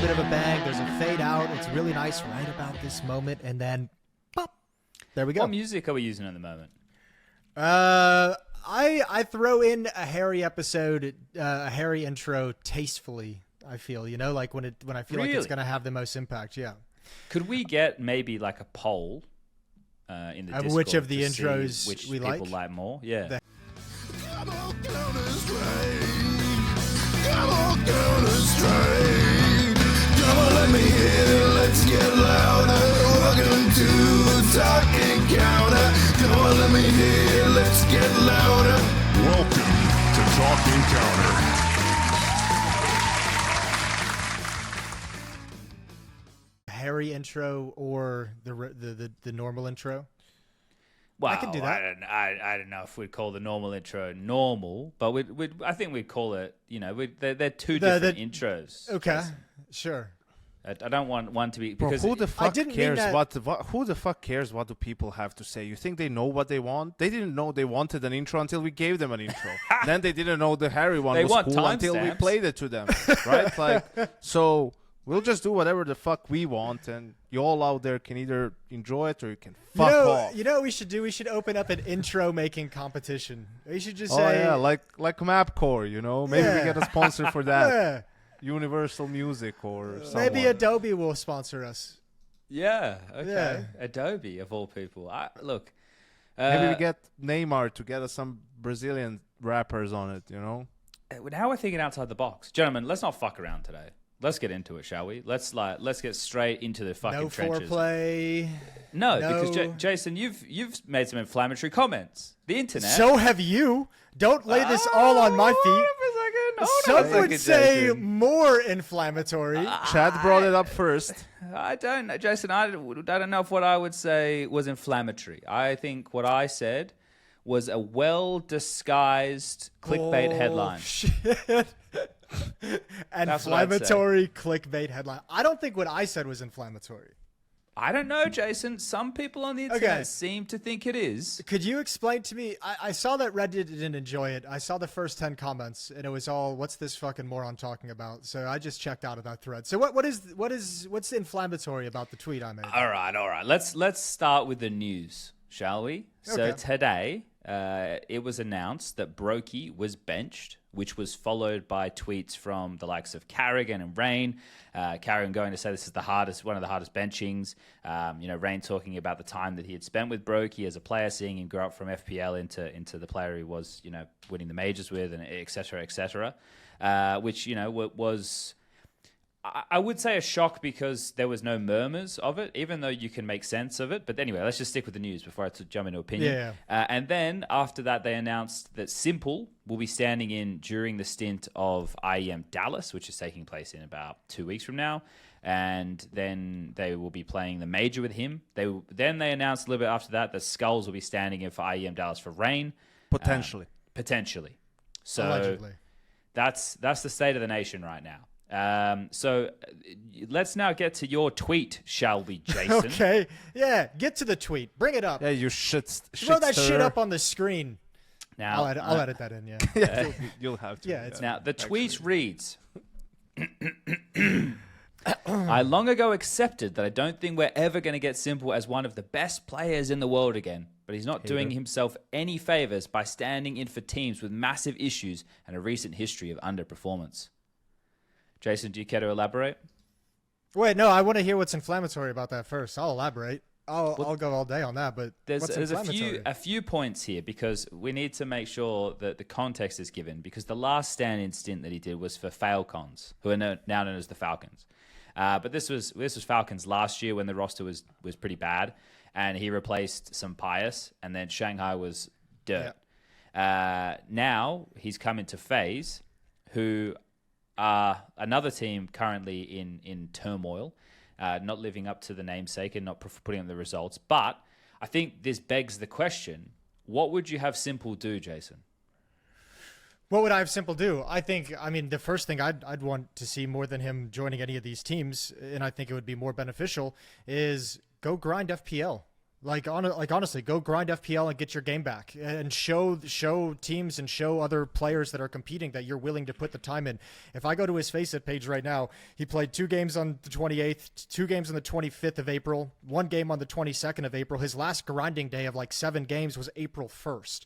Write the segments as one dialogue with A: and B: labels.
A: bit of a bang. There's a fade out. It's really nice right about this moment, and then pop. There we go.
B: What music are we using at the moment?
A: I throw in a Harry episode, a Harry intro tastefully. I feel, you know, like when I feel like it's gonna have the most impact. Yeah.
B: Could we get maybe like a poll in the Discord
A: which of the
B: to
A: intros
B: see which
A: we
B: people like more? Yeah.
C: Come on, Counter-Strike. Come on, Counter-Strike. Come on, let me hear it. Let's get louder. Welcome to Talking Counter. Come on, let me hear it. Let's get louder.
D: Welcome to Talking Counter.
A: Harry intro or the normal intro?
B: Well,
A: I can do that.
B: I don't know if we'd call the normal intro normal, but I think we'd call it, you know, they're two different intros.
A: Okay, sure.
B: I don't want one to be
E: Bro,
B: because
E: who the fuck cares
A: that...
E: who the fuck cares what do people have to say? You think they know what they want? They didn't know they wanted an intro until we gave them an intro. Then they didn't know the Harry one was cool until we played it to them, right? Like, so we'll just do whatever the fuck we want, and you all out there can either enjoy it or you can fuck off.
A: You know what we should do? We should open up an intro making competition. We should just say,
E: yeah, like Mapcore, you know? Maybe we get a sponsor for that.
A: Yeah.
E: Universal Music or something.
A: Maybe Adobe will sponsor us.
B: Yeah, okay.
A: Yeah.
B: Adobe of all people. Look,
E: maybe we get Neymar to get us some Brazilian rappers on it, you know?
B: Now we're thinking outside the box. Gentlemen, let's not fuck around today. Let's get into it, shall we? Let's get straight into the fucking trenches.
A: No foreplay.
B: No, because Jason, you've made some inflammatory comments. The internet.
A: So have you. Don't lay this all on my feet. Some would say more inflammatory.
E: Chad brought it up first.
B: I don't know, Jason. I don't know if what I would say was inflammatory. I think what I said was a well-disguised clickbait headline.
A: Shit. Inflammatory clickbait headline. I don't think what I said was inflammatory.
B: I don't know, Jason. Some people on the internet seem to think it is.
A: Could you explain to me? I saw that Reddit didn't enjoy it. I saw the first 10 comments, and it was all, "What's this fucking moron talking about?" So I just checked out of that thread. So what's inflammatory about the tweet I made?
B: All right. Let's start with the news, shall we? So today, it was announced that Broky was benched, which was followed by tweets from the likes of Carrigan and Rain. Carrigan going to say this is one of the hardest benchings. Rain talking about the time that he had spent with Broky as a player, seeing him grow up from FPL into the player he was, winning the majors with, and et cetera, which, was, I would say, a shock because there was no murmurs of it, even though you can make sense of it. But anyway, let's just stick with the news before I jump into opinion.
A: Yeah.
B: And then after that, they announced that s1mple will be standing in during the stint of IEM Dallas, which is taking place in about 2 weeks from now. And then they will be playing the major with him. Then they announced a little bit after that Skulls will be standing in for IEM Dallas for Rain.
E: Potentially.
B: So
A: allegedly.
B: That's the state of the nation right now. So let's now get to your tweet, shall we, Jason?
A: Okay. Yeah, get to the tweet. Bring it up.
E: Yeah, you shit.
A: Throw that shit up on the screen.
B: Now,
A: I'll edit that in, yeah.
E: You'll have to.
A: Yeah,
B: now, the tweet reads, I long ago accepted that I don't think we're ever going to get s1mple as one of the best players in the world again, but he's not doing himself any favors by standing in for teams with massive issues and a recent history of underperformance. Jason, do you care to elaborate?
A: Wait, no, I want to hear what's inflammatory about that first. I'll elaborate. I'll go all day on that, but
B: there's a few points here because we need to make sure that the context is given, because the last stand-in stint that he did was for Falcons, who are now known as the Falcons. But this was Falcons last year when the roster was pretty bad, and he replaced some Pius, and then Shanghai was dirt. Yeah. Now he's come into FaZe, who another team currently in turmoil, not living up to the namesake and not putting in the results. But I think this begs the question, what would you have s1mple do, Jason?
A: What would I have s1mple do? I mean, the first thing I'd want to see more than him joining any of these teams, and I think it would be more beneficial, is go grind FPL. Like honestly, go grind FPL and get your game back, and show teams and show other players that are competing that you're willing to put the time in. If I go to his FaceIt page right now, he played 2 games on the 28th, 2 games on the 25th of April, 1 game on the 22nd of April. His last grinding day of like 7 games was April 1st.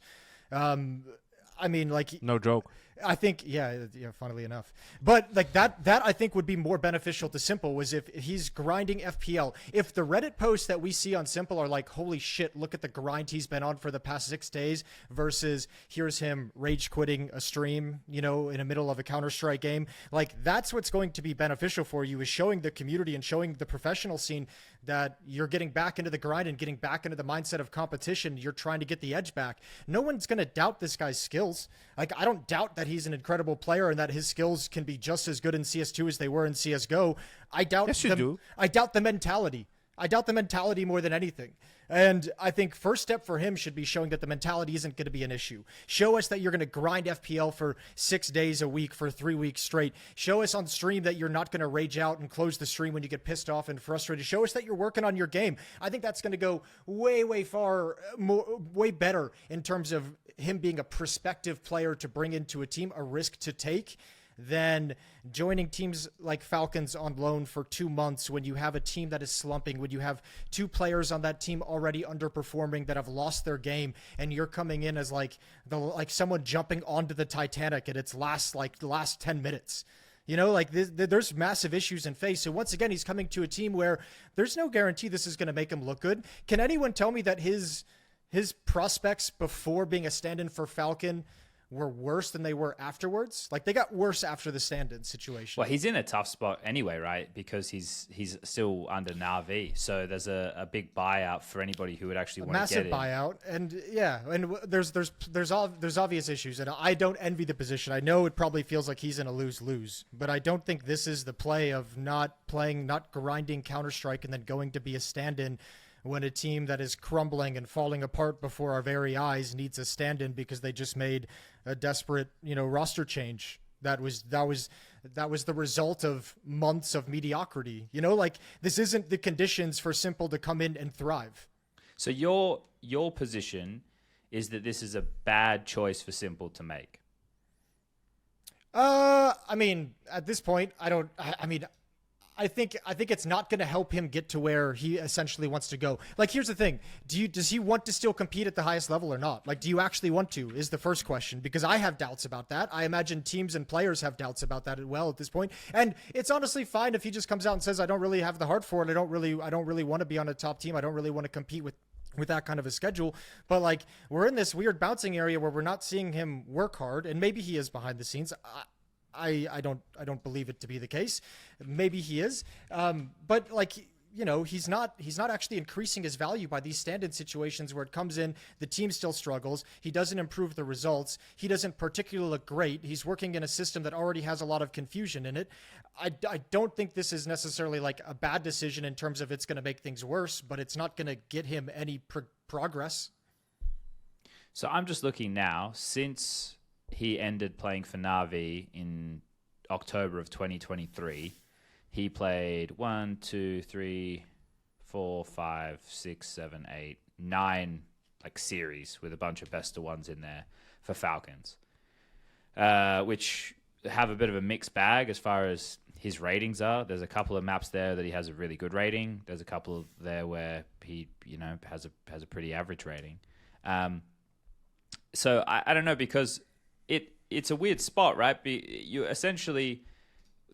A: I mean, like,
E: no joke.
A: I think, yeah, funnily enough. But like that I think would be more beneficial to s1mple, was if he's grinding FPL. If the Reddit posts that we see on s1mple are like, holy shit, look at the grind he's been on for the past 6 days, versus here's him rage quitting a stream, in the middle of a Counter-Strike game. Like, that's what's going to be beneficial for you, is showing the community and showing the professional scene that you're getting back into the grind and getting back into the mindset of competition. You're trying to get the edge back. No one's going to doubt this guy's skills. Like, I don't doubt that he's an incredible player and that his skills can be just as good in CS2 as they were in CSGO. I doubt
E: Yes, you do.
A: I doubt the mentality. I doubt the mentality more than anything. And I think first step for him should be showing that the mentality isn't going to be an issue. Show us that you're going to grind FPL for 6 days a week for 3 weeks straight. Show us on stream that you're not going to rage out and close the stream when you get pissed off and frustrated. Show us that you're working on your game. I think that's going to go way better in terms of him being a prospective player to bring into a team, a risk to take, than joining teams like Falcons on loan for 2 months when you have a team that is slumping, when you have 2 players on that team already underperforming that have lost their game, and you're coming in as like someone jumping onto the Titanic in its last 10 minutes. There's massive issues in FaZe. So once again, he's coming to a team where there's no guarantee this is going to make him look good. Can anyone tell me that his prospects before being a stand-in for Falcon were worse than they were afterwards? Like, they got worse after the stand-in situation.
B: Well, he's in a tough spot anyway, right? Because he's still under Na'Vi, so there's a big buyout for anybody who would actually want to get
A: massive buyout, and there's obvious issues, and I don't envy the position. I know it probably feels like he's in a lose-lose, but I don't think this is the play of not grinding Counter-Strike and then going to be a stand-in when a team that is crumbling and falling apart before our very eyes needs a stand-in because they just made a desperate, roster change. That was the result of months of mediocrity. This isn't the conditions for s1mple to come in and thrive.
B: So your position is that this is a bad choice for s1mple to make.
A: I mean, at this point, I think it's not going to help him get to where he essentially wants to go. Like, here's the thing. Does he want to still compete at the highest level or not? Like, do you actually want to, is the first question, because I have doubts about that. I imagine teams and players have doubts about that as well at this point. And it's honestly fine if he just comes out and says, I don't really have the heart for it. I don't really want to be on a top team. I don't really want to compete with that kind of a schedule. But like, we're in this weird bouncing area where we're not seeing him work hard, and maybe he is behind the scenes. I don't believe it to be the case. Maybe he is. But like, he's not actually increasing his value by these stand-in situations where it comes in, the team still struggles. He doesn't improve the results. He doesn't particularly look great. He's working in a system that already has a lot of confusion in it. I don't think this is necessarily like a bad decision in terms of it's going to make things worse, but it's not going to get him any progress.
B: So I'm just looking now, since he ended playing for Na'Vi in October of 2023. He played 1, 2, 3, 4, 5, 6, 7, 8, 9 like series with a bunch of best of ones in there for Falcons, which have a bit of a mixed bag as far as his ratings are. There's a couple of maps there that he has a really good rating. There's a couple there where he has a pretty average rating. So I don't know, because it's a weird spot, right? You essentially,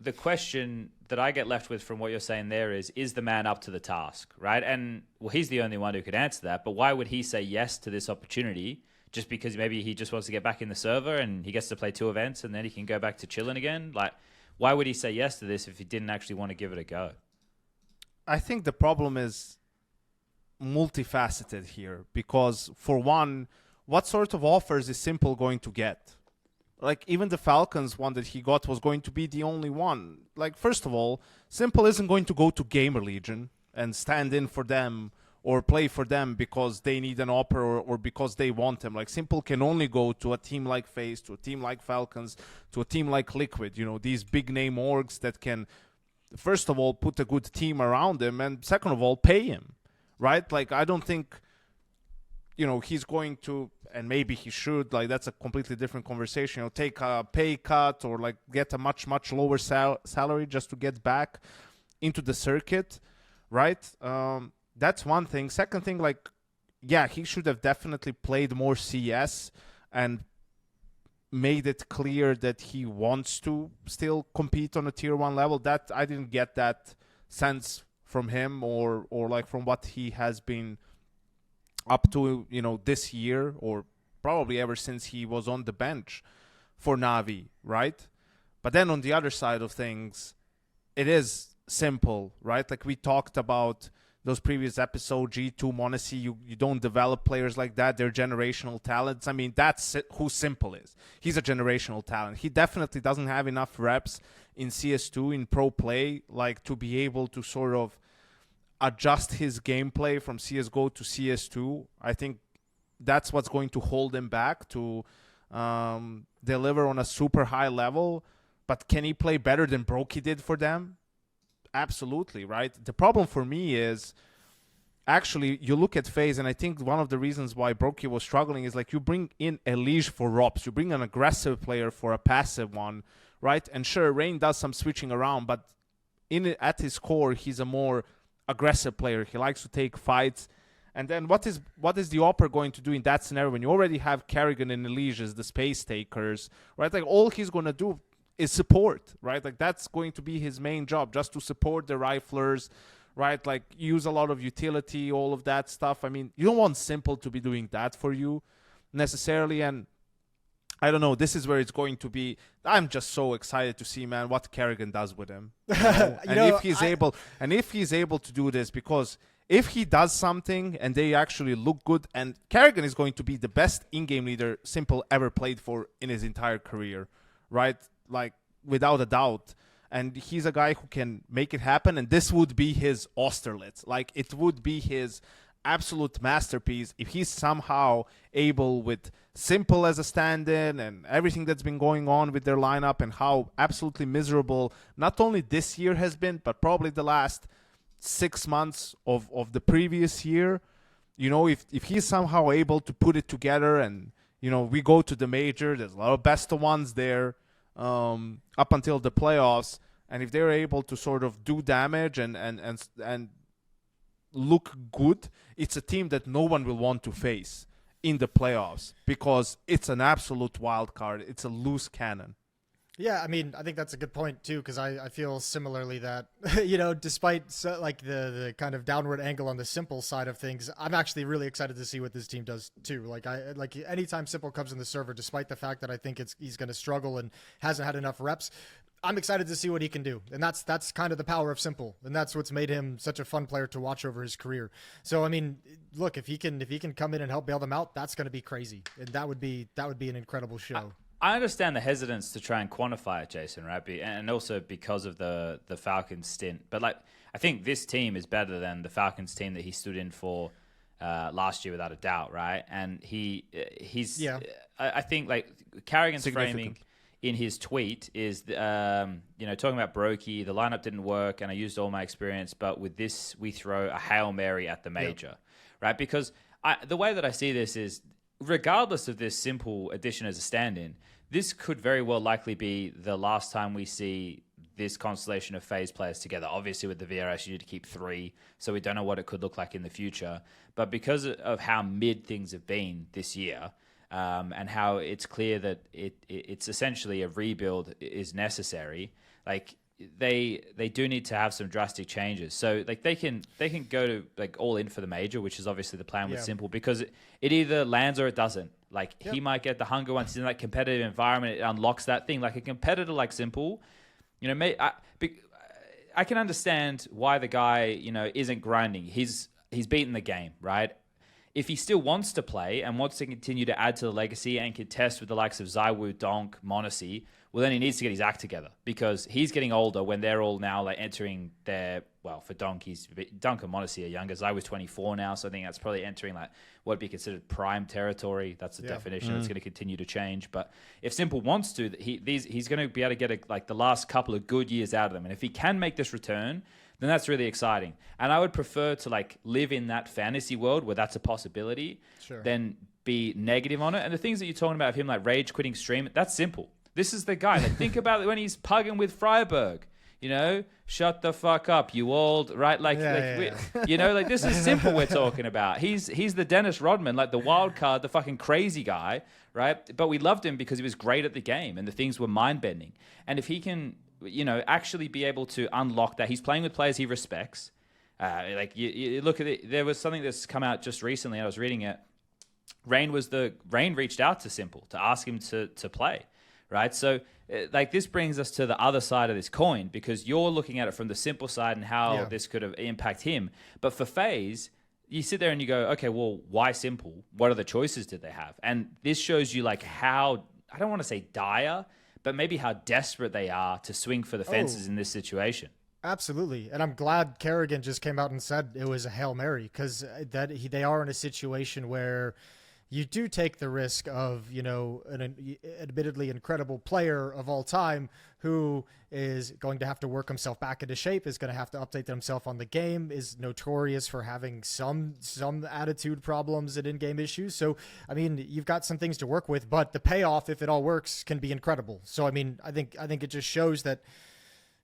B: the question that I get left with from what you're saying there is the man up to the task, right? And well, he's the only one who could answer that, but why would he say yes to this opportunity? Just because maybe he just wants to get back in the server and he gets to play 2 events and then he can go back to chilling again? Like, why would he say yes to this if he didn't actually want to give it a go?
E: I think the problem is multifaceted here, because for one, what sort of offers is s1mple going to get? Like, even the Falcons one that he got was going to be the only one. Like, first of all, s1mple isn't going to go to Gamer Legion and stand in for them or play for them because they need an offer or because they want them. Like, s1mple can only go to a team like FaZe, to a team like Falcons, to a team like Liquid. These big-name orgs that can, first of all, put a good team around him, and second of all, pay him. right? Like, I don't think, he's going to, and maybe he should, like, that's a completely different conversation, take a pay cut or, like, get a much, much lower salary just to get back into the circuit, right? That's one thing. Second thing, like, yeah, he should have definitely played more CS and made it clear that he wants to still compete on a tier 1 level. That I didn't get that sense from him or like from what he has been up to, this year, or probably ever since he was on the bench for Navi, right? But then on the other side of things, it is simple, right? Like we talked about those previous episodes, G2, Monacy, you don't develop players like that. They're generational talents. I mean, that's who s1mple is. He's a generational talent. He definitely doesn't have enough reps in CS2, in pro play, like to be able to sort of adjust his gameplay from CSGO to CS2. I think that's what's going to hold him back to deliver on a super high level. But can he play better than broky did for them? Absolutely, right? The problem for me is, actually, you look at FaZe, and I think one of the reasons why broky was struggling is, like, you bring in elige for ROPS. You bring an aggressive player for a passive one, right? And sure, Rain does some switching around, but at his core, he's a more aggressive player. He likes to take fights. And then what is the Opper going to do in that scenario when you already have Karrigan and elige as the space takers, right? Like, all he's going to do is support, right? Like, that's going to be his main job, just to support the riflers, right? Like, use a lot of utility, all of that stuff. I mean, you don't want s1mple to be doing that for you necessarily. And I don't know, this is where it's going to be. I'm just so excited to see, man, what Karrigan does with him. If he's able to do this, because if he does something and they actually look good, and Karrigan is going to be the best in-game leader s1mple ever played for in his entire career, right? Like, without a doubt. And he's a guy who can make it happen, and this would be his Austerlitz. Like, it would be his absolute masterpiece if he's somehow able, with s1mple as a stand-in and everything that's been going on with their lineup and how absolutely miserable not only this year has been, but probably the last 6 months of the previous year. If he's somehow able to put it together, and, we go to the major, there's a lot of best of ones there, up until the playoffs, and if they're able to sort of do damage and look good, it's a team that no one will want to face in the playoffs, because it's an absolute wild card. It's a loose cannon.
A: Yeah, I mean, I think that's a good point too, because I feel similarly that, despite the kind of downward angle on the s1mple side of things, I'm actually really excited to see what this team does too. Like anytime s1mple comes in the server, despite the fact that I think he's going to struggle and hasn't had enough reps, I'm excited to see what he can do. And that's kind of the power of s1mple, and that's what's made him such a fun player to watch over his career. So I mean, look, if he can come in and help bail them out, that's going to be crazy, and that would be an incredible show.
B: I understand the hesitance to try and quantify it, Jason, right? And also because of the Falcons stint. But, like, I think this team is better than the Falcons team that he stood in for last year, without a doubt, right? And he's I think, like, Karrigan's framing in his tweet is, talking about broky, the lineup didn't work and I used all my experience, but with this, we throw a Hail Mary at the major, right? Because the way that I see this is, regardless of this s1mple addition as a stand-in, this could very well likely be the last time we see this constellation of FaZe players together. Obviously, with the VRS, you need to keep 3, so we don't know what it could look like in the future. But because of how mid things have been this year, and how it's clear that it's essentially a rebuild is necessary, like, they do need to have some drastic changes. So, like, they can go to, like, all in for the major, which is obviously the plan with s1mple, because it either lands or it doesn't. Like, he might get the hunger once he's in that competitive environment. It unlocks that thing. Like, a competitor like s1mple, I can understand why the guy, isn't grinding. He's beaten the game, right? If he still wants to play and wants to continue to add to the legacy and contest with the likes of ZywOo, Donk, Monacy, well, then he needs to get his act together, because he's getting older when they're all now, like, entering their, well, for Donk and Monacy are younger. ZywOo's 24 now, so I think that's probably entering, like, what would be considered prime territory. That's the definition. It's going to continue to change. But if s1mple wants to, he's going to be able to get the last couple of good years out of them. And if he can make this return, then that's really exciting. And I would prefer to like live in that fantasy world where that's a possibility than be negative on it. And the things that you're talking about of him like rage quitting stream, that's simple. This is the guy. Like, think about it when he's pugging with Freiburg. You know, shut the fuck up, you old, right? Like, you know, like this is simple we're talking about. He's the Dennis Rodman, like the wild card, the fucking crazy guy, right? But we loved him because he was great at the game and the things were mind-bending. And if he can, you know, actually be able to unlock that, he's playing with players he respects. Like, you look at it, there was something that's come out just recently, I was reading it. Rain reached out to s1mple to ask him to play, right? So, like, this brings us to the other side of this coin because you're looking at it from the s1mple side and how this could have impact him. But for FaZe, you sit there and you go, okay, well, why s1mple? What other choices did they have? And this shows you like how, I don't want to say dire, but maybe how desperate they are to swing for the fences in this situation.
A: Absolutely. And I'm glad Kerrigan just came out and said it was a Hail Mary because they are in a situation where you do take the risk of, you know, an admittedly incredible player of all time who is going to have to work himself back into shape, is going to have to update himself on the game, is notorious for having some attitude problems and in-game issues. So, I mean, you've got some things to work with, but the payoff, if it all works, can be incredible. So, I mean, I think it just shows that,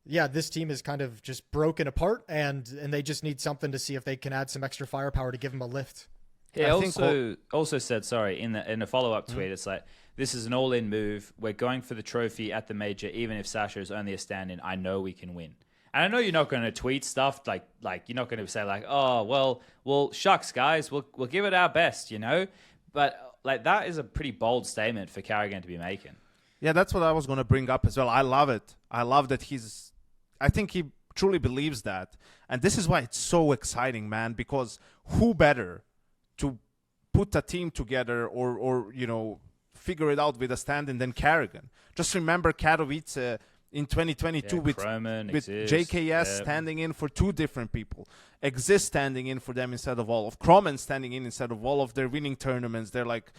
A: yeah, this team is kind of just broken apart and they just need something to see if they can add some extra firepower to give them a lift.
B: He also said, sorry, in the follow-up tweet, it's like, this is an all-in move. We're going for the trophy at the major, even if Sasha is only a stand-in. I know we can win. And I know you're not going to tweet stuff like you're not going to say like, oh, well, shucks, guys, we'll give it our best, you know? But like that is a pretty bold statement for Kerrigan to be making.
E: Yeah, that's what I was going to bring up as well. I love it. I love that I think he truly believes that. And this is why it's so exciting, man, because who better to put a team together or you know, figure it out with a stand-in than Kerrigan. Just remember Katowice in 2022 with JKS standing in for two different people. Exist standing in for them instead of all of Croman standing in instead of all of their winning tournaments. They're like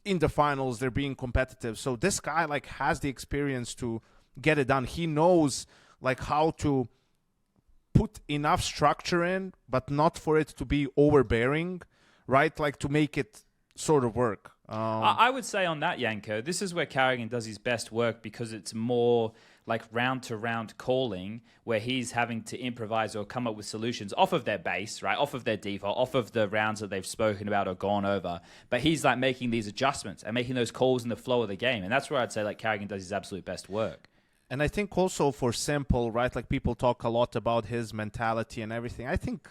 E: in the finals, they're being competitive. So this guy like has the experience to get it done. He knows like how to put enough structure in, but not for it to be overbearing. Right, like to make it sort of work.
B: I would say on that, Janko, this is where Kerrigan does his best work because it's more like round-to-round calling where he's having to improvise or come up with solutions off of their base, right, off of their default, off of the rounds that they've spoken about or gone over. But he's like making these adjustments and making those calls in the flow of the game. And that's where I'd say like Kerrigan does his absolute best work.
E: And I think also for s1mple, right, like people talk a lot about his mentality and everything. I think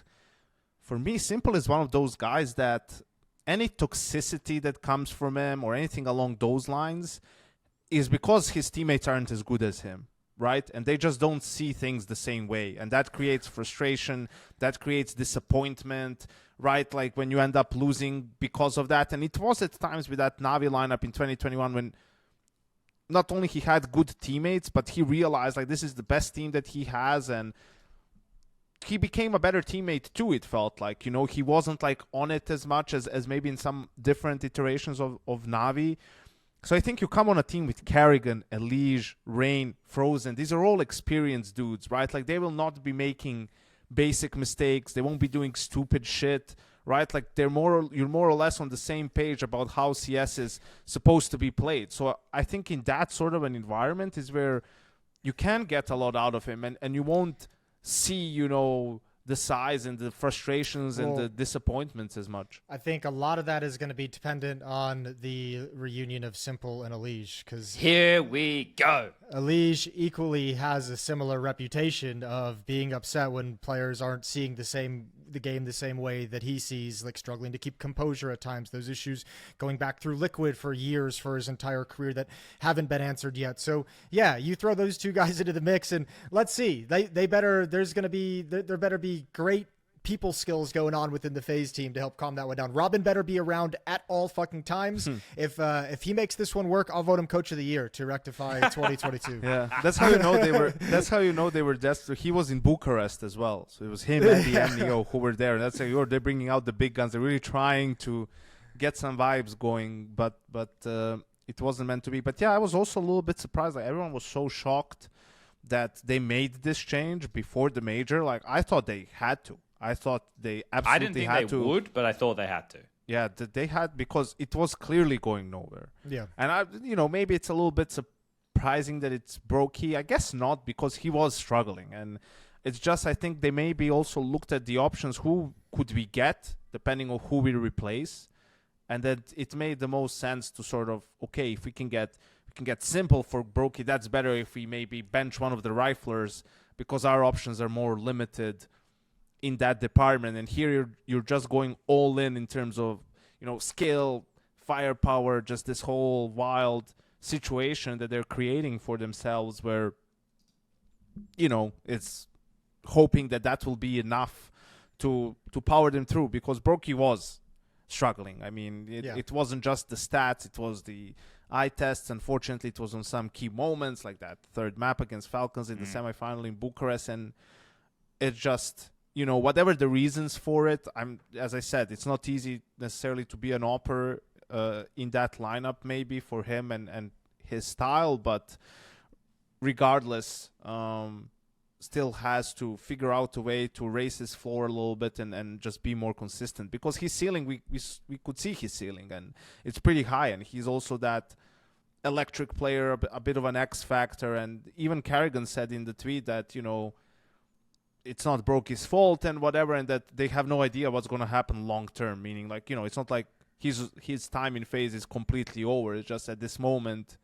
E: for me, s1mple is one of those guys that any toxicity that comes from him or anything along those lines is because his teammates aren't as good as him, right? And they just don't see things the same way. And that creates frustration, that creates disappointment, right? Like when you end up losing because of that. And it was at times with that Navi lineup in 2021 when not only he had good teammates, but he realized like this is the best team that he has, and he became a better teammate too, it felt like. You know, he wasn't like on it as much as maybe in some different iterations of Navi. So I think you come on a team with Kerrigan, Elige, Rain, Frozen. These are all experienced dudes, right? Like they will not be making basic mistakes. They won't be doing stupid shit, right? Like you're more or less on the same page about how CS is supposed to be played. So I think in that sort of an environment is where you can get a lot out of him, and you won't see, you know, the size and the frustrations and the disappointments as much.
A: I think a lot of that is going to be dependent on the reunion of s1mple and elige, because
B: here we go.
A: Elige equally has a similar reputation of being upset when players aren't seeing the game the same way that he sees, like struggling to keep composure at times. Those issues going back through Liquid for years for his entire career that haven't been answered yet. So yeah, you throw those two guys into the mix and let's see. There better be great people skills going on within the FaZe team to help calm that one down. Robin better be around at all fucking times. If he makes this one work, I'll vote him coach of the year to rectify 2022.
E: Yeah, that's how you know they were. That's how you know they were desperate. He was in Bucharest as well, so it was him and the MNEO who were there. And that's how they're bringing out the big guns. They're really trying to get some vibes going, but it wasn't meant to be. But yeah, I was also a little bit surprised. Like everyone was so shocked that they made this change before the major. Like, I thought they had to. I thought they absolutely
B: I didn't think
E: had
B: they would, but I thought they had to.
E: Yeah, they had, because it was clearly going nowhere.
A: Yeah.
E: And maybe it's a little bit surprising that it's broky. I guess not, because he was struggling. And it's just, I think they maybe also looked at the options. Who could we get, depending on who we replace? And that it made the most sense to sort of, okay, if we can get s1mple for broky, that's better if we maybe bench one of the riflers, because our options are more limited in that department. And here you're just going all in terms of, skill, firepower, just this whole wild situation that they're creating for themselves, where, it's hoping that will be enough to power them through, because broky was struggling. I mean, it wasn't just the stats, it was the eye tests. Unfortunately, it was on some key moments, like that third map against Falcons in the semifinal in Bucharest. And it just, whatever the reasons for it, as I said, it's not easy necessarily to be an opper in that lineup, maybe for him and his style, but regardless, still has to figure out a way to raise his floor a little bit and just be more consistent, because his ceiling, we could see his ceiling, and it's pretty high. And he's also that electric player, a bit of an X factor. And even Carrigan said in the tweet that, it's not broky's fault and whatever, and that they have no idea what's going to happen long term, meaning, like, it's not like his time in FaZe is completely over. It's just at this moment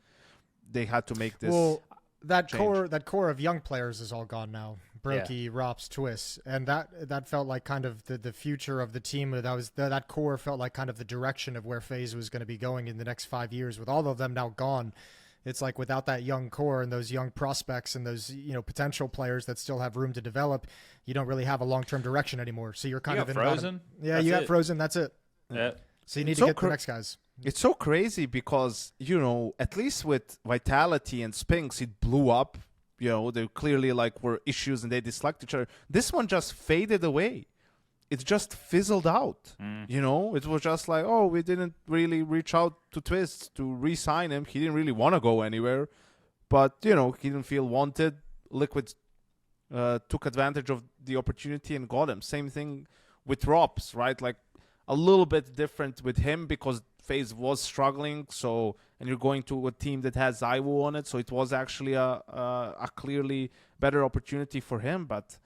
E: they had to make this
A: that
E: change.
A: core of young players is all gone now. Broky, Rops, Twist, and that felt like kind of the future of the team. That core felt like kind of the direction of where FaZe was going to be going in the next 5 years. With all of them now gone, it's like without that young core and those young prospects and those potential players that still have room to develop, you don't really have a long-term direction anymore. So you're kind of in
B: frozen.
A: You got frozen. That's it.
B: Yeah.
A: So you need to get the next guys.
E: It's so crazy because, at least with Vitality and Spinks, it blew up. They clearly were issues and they disliked each other. This one just faded away. It just fizzled out. It was just like, we didn't really reach out to Twist to re-sign him. He didn't really want to go anywhere. But, he didn't feel wanted. Liquid took advantage of the opportunity and got him. Same thing with Rops, right? Like, a little bit different with him because FaZe was struggling, and you're going to a team that has Zaiwu on it, so it was actually a clearly better opportunity for him. But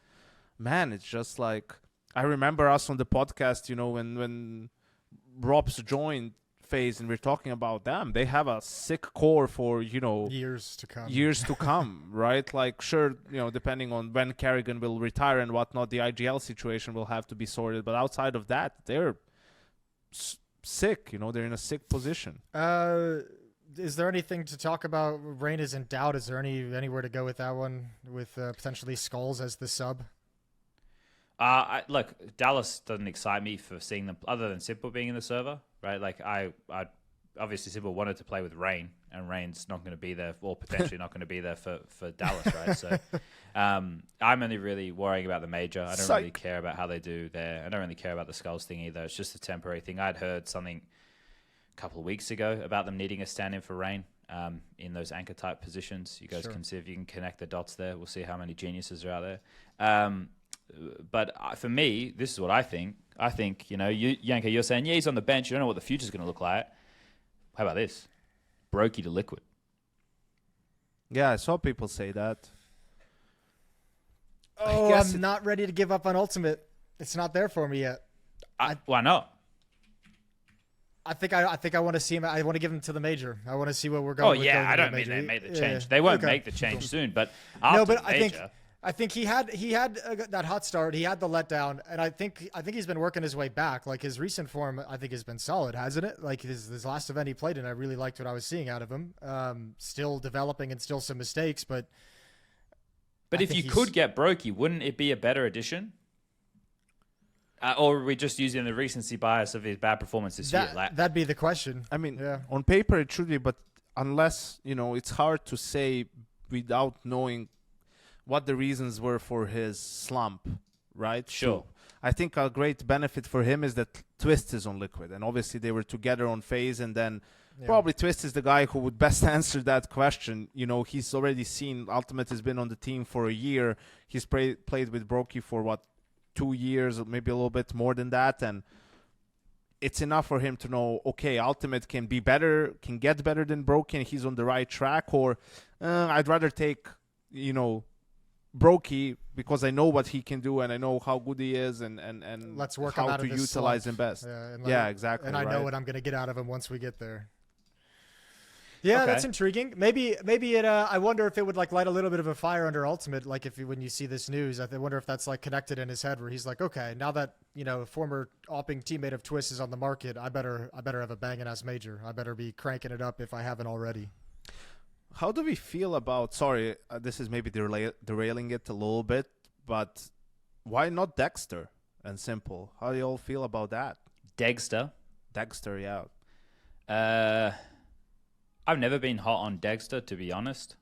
E: man, it's just like, I remember us on the podcast, when Robs joined FaZe and we're talking about them, they have a sick core for
A: years to come,
E: right? Like, sure, depending on when Carrigan will retire and whatnot, the IGL situation will have to be sorted, but outside of that, they're sick. They're in a sick position.
A: Is there anything to talk about? Rain is in doubt. Is there anywhere to go with that one, with potentially Skulls as the sub?
B: Look, Dallas doesn't excite me for seeing them, other than s1mple being in the server, right? Like, I obviously s1mple wanted to play with Rain, and Rain's not going to be there, or potentially not going to be there for Dallas, right? So I'm only really worrying about the major. I don't really care about how they do there. I don't really care about the Skulls thing either. It's just a temporary thing. I'd heard something a couple of weeks ago about them needing a stand-in for Rain in those anchor type positions. You guys can see if you can connect the dots there. We'll see how many geniuses are out there. But for me, this is what I think. I think, Janko, you're saying, he's on the bench. You don't know what the future's going to look like. How about this? broky to liquid.
E: Yeah, I saw people say that.
A: Oh, I'm not ready to give up on Ultimate. It's not there for me yet.
B: Why not?
A: I think I want to see him. I want to give him to the major. I want to see what we're going.
B: Oh yeah, I don't mean they made the change. Yeah. They won't make the change soon, but after the major,
A: I think he had that hot start. He had the letdown, and I think he's been working his way back. Like his recent form, I think has been solid, hasn't it? Like his last event he played in, I really liked what I was seeing out of him. Still developing and still some mistakes, but
B: if you could get broky, wouldn't it be a better addition? Or are we just using the recency bias of his bad performance this year?
A: That'd be the question.
E: I mean, on paper it should be, but unless, it's hard to say without knowing what the reasons were for his slump, right?
B: Sure.
E: So I think a great benefit for him is that Twist is on Liquid, and obviously they were together on FaZe, and then Probably Twist is the guy who would best answer that question. You know, he's already seen Ultimate has been on the team for a year. He's played with broky for 2 years, or maybe a little bit more than that, and it's enough for him to know, okay, Ultimate can be better, can get better than broky, and he's on the right track, or I'd rather take, broky because I know what he can do and I know how good he is and
A: let's work
E: how to utilize him best. Yeah, exactly.
A: And I know what I'm going to get out of him once we get there. Yeah, that's intriguing. Maybe it. I wonder if it would light a little bit of a fire under Ultimate. Like when you see this news, I wonder if that's connected in his head, where he's like, okay, now that a former opping teammate of Twist is on the market, I better have a banging ass major. I better be cranking it up if I haven't already.
E: How do we feel about? Sorry, this is maybe derailing it a little bit, but why not Dexter and s1mple? How do you all feel about that?
B: Dexter,
E: yeah.
B: I've never been hot on Dexter, to be honest.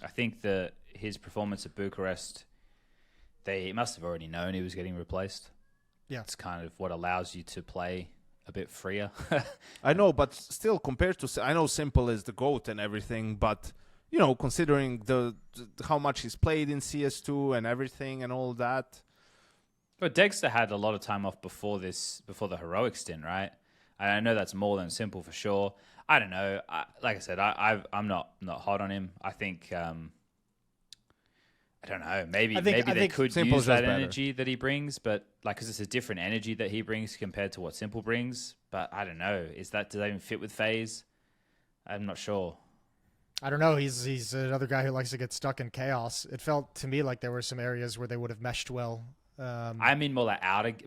B: I think that his performance at Bucharest, they must have already known he was getting replaced.
A: Yeah.
B: It's kind of what allows you to play a bit freer.
E: I know, but still, compared to... I know s1mple is the GOAT and everything, but, considering how much he's played in CS2 and everything and all that...
B: But Dexter had a lot of time off before the heroic stint, right? And I know that's more than s1mple for sure. I don't know. Like I said, I'm not hot on him. I think I don't know. Maybe they could use that energy that he brings, but because it's a different energy that he brings compared to what s1mple brings. But I don't know. Does that even fit with FaZe? I'm not sure.
A: I don't know. He's another guy who likes to get stuck in chaos. It felt to me like there were some areas where they would have meshed well.
B: I mean more like out of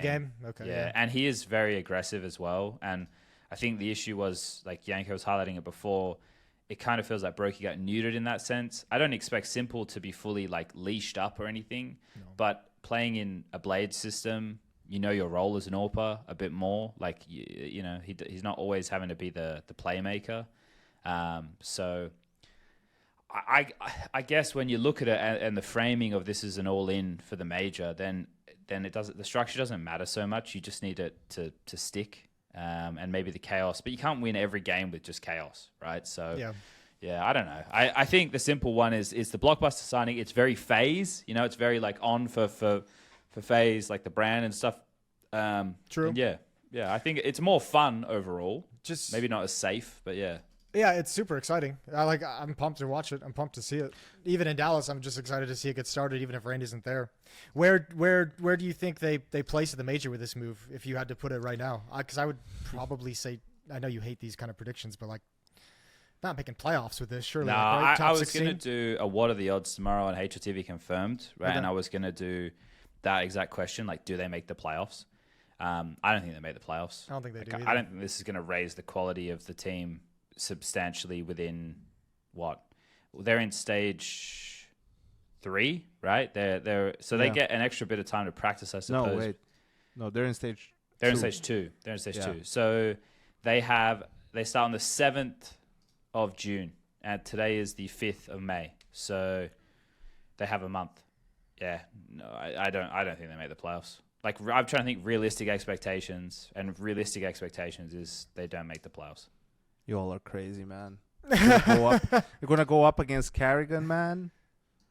B: game.
A: Okay.
B: Yeah, and he is very aggressive as well. And I think the issue was, like Janko was highlighting it before, it kind of feels like broky got neutered in that sense. I don't expect s1mple to be fully leashed up or anything, but playing in a blade system, your role as an AWPer a bit more. He's not always having to be the playmaker. So I guess when you look at it and the framing of this as an all-in for the major, then the structure doesn't matter so much. You just need it to stick. And maybe the chaos, but you can't win every game with just chaos, right? So, yeah, I don't know. I think the s1mple one is the blockbuster signing. It's very FaZe, it's very on for FaZe, like the brand and stuff.
A: True.
B: And yeah, I think it's more fun overall. Just maybe not as safe, but yeah.
A: Yeah, it's super exciting. I'm pumped to watch it. I'm pumped to see it. Even in Dallas, I'm just excited to see it get started, even if Rain isn't there. Where do you think they place in the major with this move, if you had to put it right now? Because I would probably say, I know you hate these kind of predictions, but not making playoffs with this, surely.
B: No,
A: right?
B: I was going to do a what are the odds tomorrow on HLTV confirmed, right?
A: Okay.
B: And I was going to do that exact question, do they make the playoffs? I don't think they make the playoffs.
A: I don't think they do either.
B: I don't think this is going to raise the quality of the team substantially within what? They're in stage 3, right? They get an extra bit of time to practice, I suppose.
E: No, wait. No, they're in stage
B: They're in stage 2. They're in stage 2. So they start on the 7th of June, and today is the 5th of May. So they have a month. Yeah. No, I don't think they make the playoffs. I'm trying to think realistic expectations, and realistic expectations is they don't make the playoffs.
E: You all are crazy, man. You're gonna go up against Carrigan, man.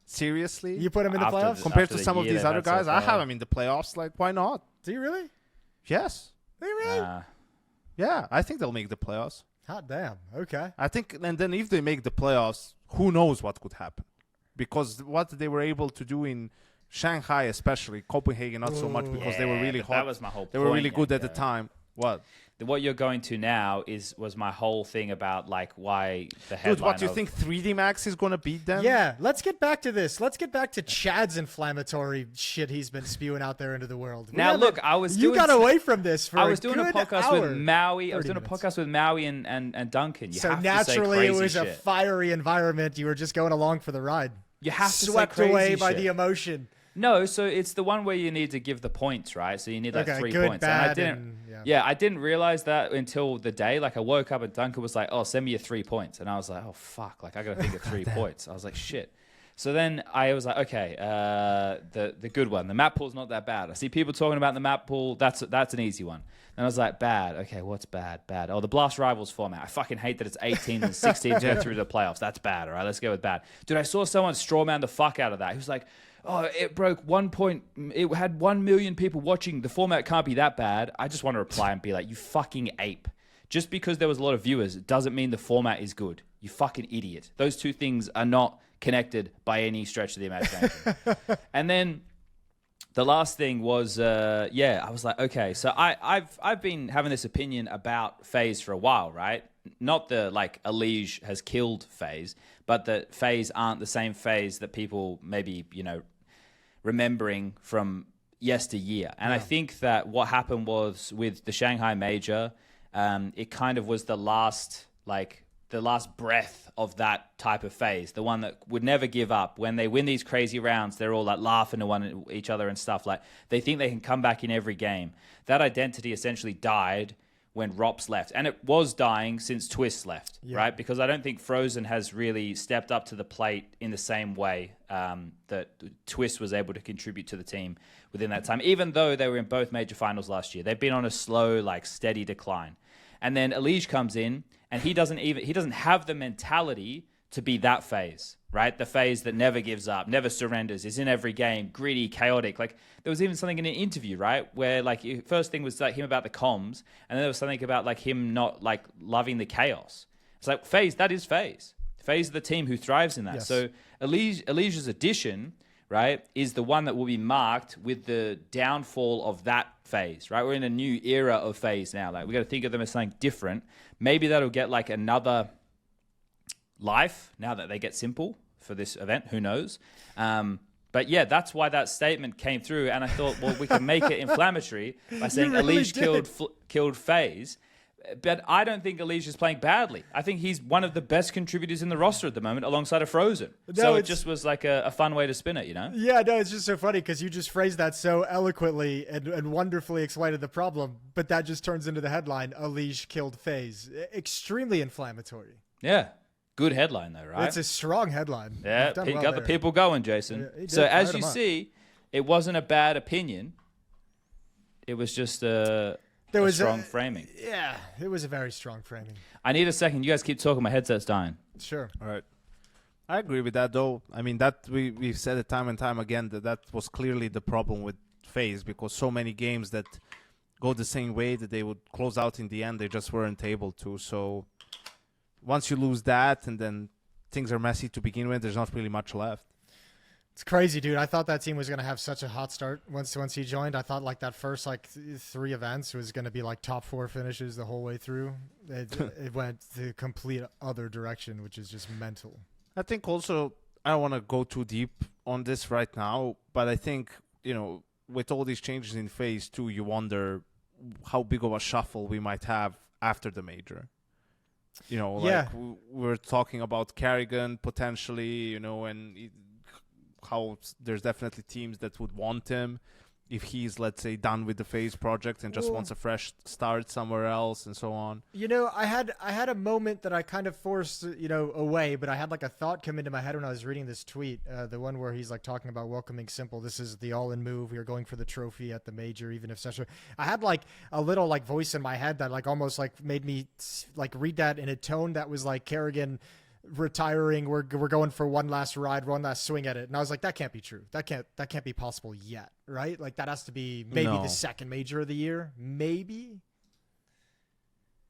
E: Seriously?
A: You put him in the playoffs?
E: Compared to some of these other guys, I have him in the playoffs. Why not?
A: Do you really?
E: Yes.
A: Do you really?
E: Yeah, I think they'll make the playoffs.
A: Hot damn. Okay.
E: I think, and then if they make the playoffs, who knows what could happen? Because what they were able to do in Shanghai, especially Copenhagen, not so much because they were really hot.
B: That was my whole point.
E: They were really good at the time. What?
B: What you're going to now was my whole thing about why the headline.
E: Dude, what do you think 3D Max is going to beat them?
A: Yeah, let's get back to this. Let's get back to Chad's inflammatory shit he's been spewing out there into the world. You got away from this for
B: I was doing a podcast
A: hour.
B: with Maui. I was doing a
A: minutes.
B: podcast with Maui and Duncan.
A: So naturally, it was a fiery environment. You were just going along for the ride.
B: You have to
A: swept
B: say
A: away
B: shit.
A: by the emotion.
B: No, so it's the one where you need to give the points, right? So you need 3
A: good,
B: points.
A: Bad,
B: and I didn't realize that until the day. I woke up and Duncan was like, "Oh, send me your 3 points," and I was like, "Oh fuck!" I got to think of 3 points. I was like, "Shit." So then I was like, okay, the good one. The map pool's not that bad. I see people talking about the map pool. That's an easy one. And I was like, bad. Okay, what's bad? Bad. Oh, the Blast Rivals format. I fucking hate that it's 18 and 16 to go through the playoffs. That's bad. All right, let's go with bad. Dude, I saw someone strawman the fuck out of that. He was like, oh, it broke it had 1 million people watching. The format can't be that bad. I just want to reply and be like, you fucking ape. Just because there was a lot of viewers doesn't mean the format is good. You fucking idiot. Those two things are not connected by any stretch of the imagination. And then the last thing was, I was like, okay, so I've been having this opinion about FaZe for a while, right? Not the like elige has killed FaZe, but that FaZe aren't the same FaZe that people maybe, remembering from yesteryear. And I think that what happened was with the Shanghai Major, it kind of was the last breath of that type of FaZe, the one that would never give up. When they win these crazy rounds, they're all like laughing to each other and stuff. Like they think they can come back in every game. That identity essentially died when Rops left, and it was dying since Twist left, right? Because I don't think Frozen has really stepped up to the plate in the same way that Twist was able to contribute to the team within that time, even though they were in both major finals last year. They've been on a slow, like steady decline. And then elige comes in, and he doesn't have the mentality to be that FaZe, right? The FaZe that never gives up, never surrenders, is in every game, gritty, chaotic. Like there was even something in an interview, right, where like first thing was like him about the comms, and then there was something about like him not like loving the chaos. It's like FaZe, that is FaZe. FaZe is the team who thrives in that. Yes. So elige's addition, right, is the one that will be marked with the downfall of that FaZe, right? We're in a new era of FaZe now. Like we got to think of them as something different. Maybe that'll get like another life now that they get s1mple for this event. Who knows? But yeah, that's why that statement came through. And I thought, well, we can make it inflammatory by saying really elige killed FaZe. But I don't think elige is playing badly. I think he's one of the best contributors in the roster at the moment alongside of Frozen. No, so it just was like a fun way to spin it,
A: Yeah, no, it's just so funny because you just phrased that so eloquently and wonderfully explained the problem. But that just turns into the headline, elige killed FaZe. Extremely inflammatory.
B: Yeah. Good headline, though, right?
A: It's a strong headline.
B: Yeah, he got the people going, Jason. Yeah, so as you see, it wasn't a bad opinion. It was just a strong framing.
A: Yeah, it was a very strong framing.
B: I need a second. You guys keep talking. My headset's dying.
A: Sure.
E: All right. I agree with that, though. I mean, that we've said it time and time again that was clearly the problem with FaZe, because so many games that go the same way that they would close out in the end, they just weren't able to. So once you lose that and then things are messy to begin with, there's not really much left.
A: It's crazy, dude. I thought that team was going to have such a hot start once he joined. I thought like that first like 3 events was going to be like top 4 finishes the whole way through. It went the complete other direction, which is just mental.
E: I think also, I don't want to go too deep on this right now, but I think, with all these changes in FaZe 2, you wonder how big of a shuffle we might have after the major. Like we're talking about Carrigan potentially, and how there's definitely teams that would want him if he's, let's say, done with the FaZe project and just wants a fresh start somewhere else and so on.
A: I had a moment that I kind of forced, away, but I had like a thought come into my head when I was reading this tweet, the one where he's like talking about welcoming s1mple. This is the all-in move. We are going for the trophy at the major, even if such. I had like a little like voice in my head that like almost like made me like read that in a tone that was like Carrigan retiring, we're going for one last ride, one last swing at it, and I was like, that can't be true. That can't be possible yet, right? Like that has to be maybe the second major of the year, maybe.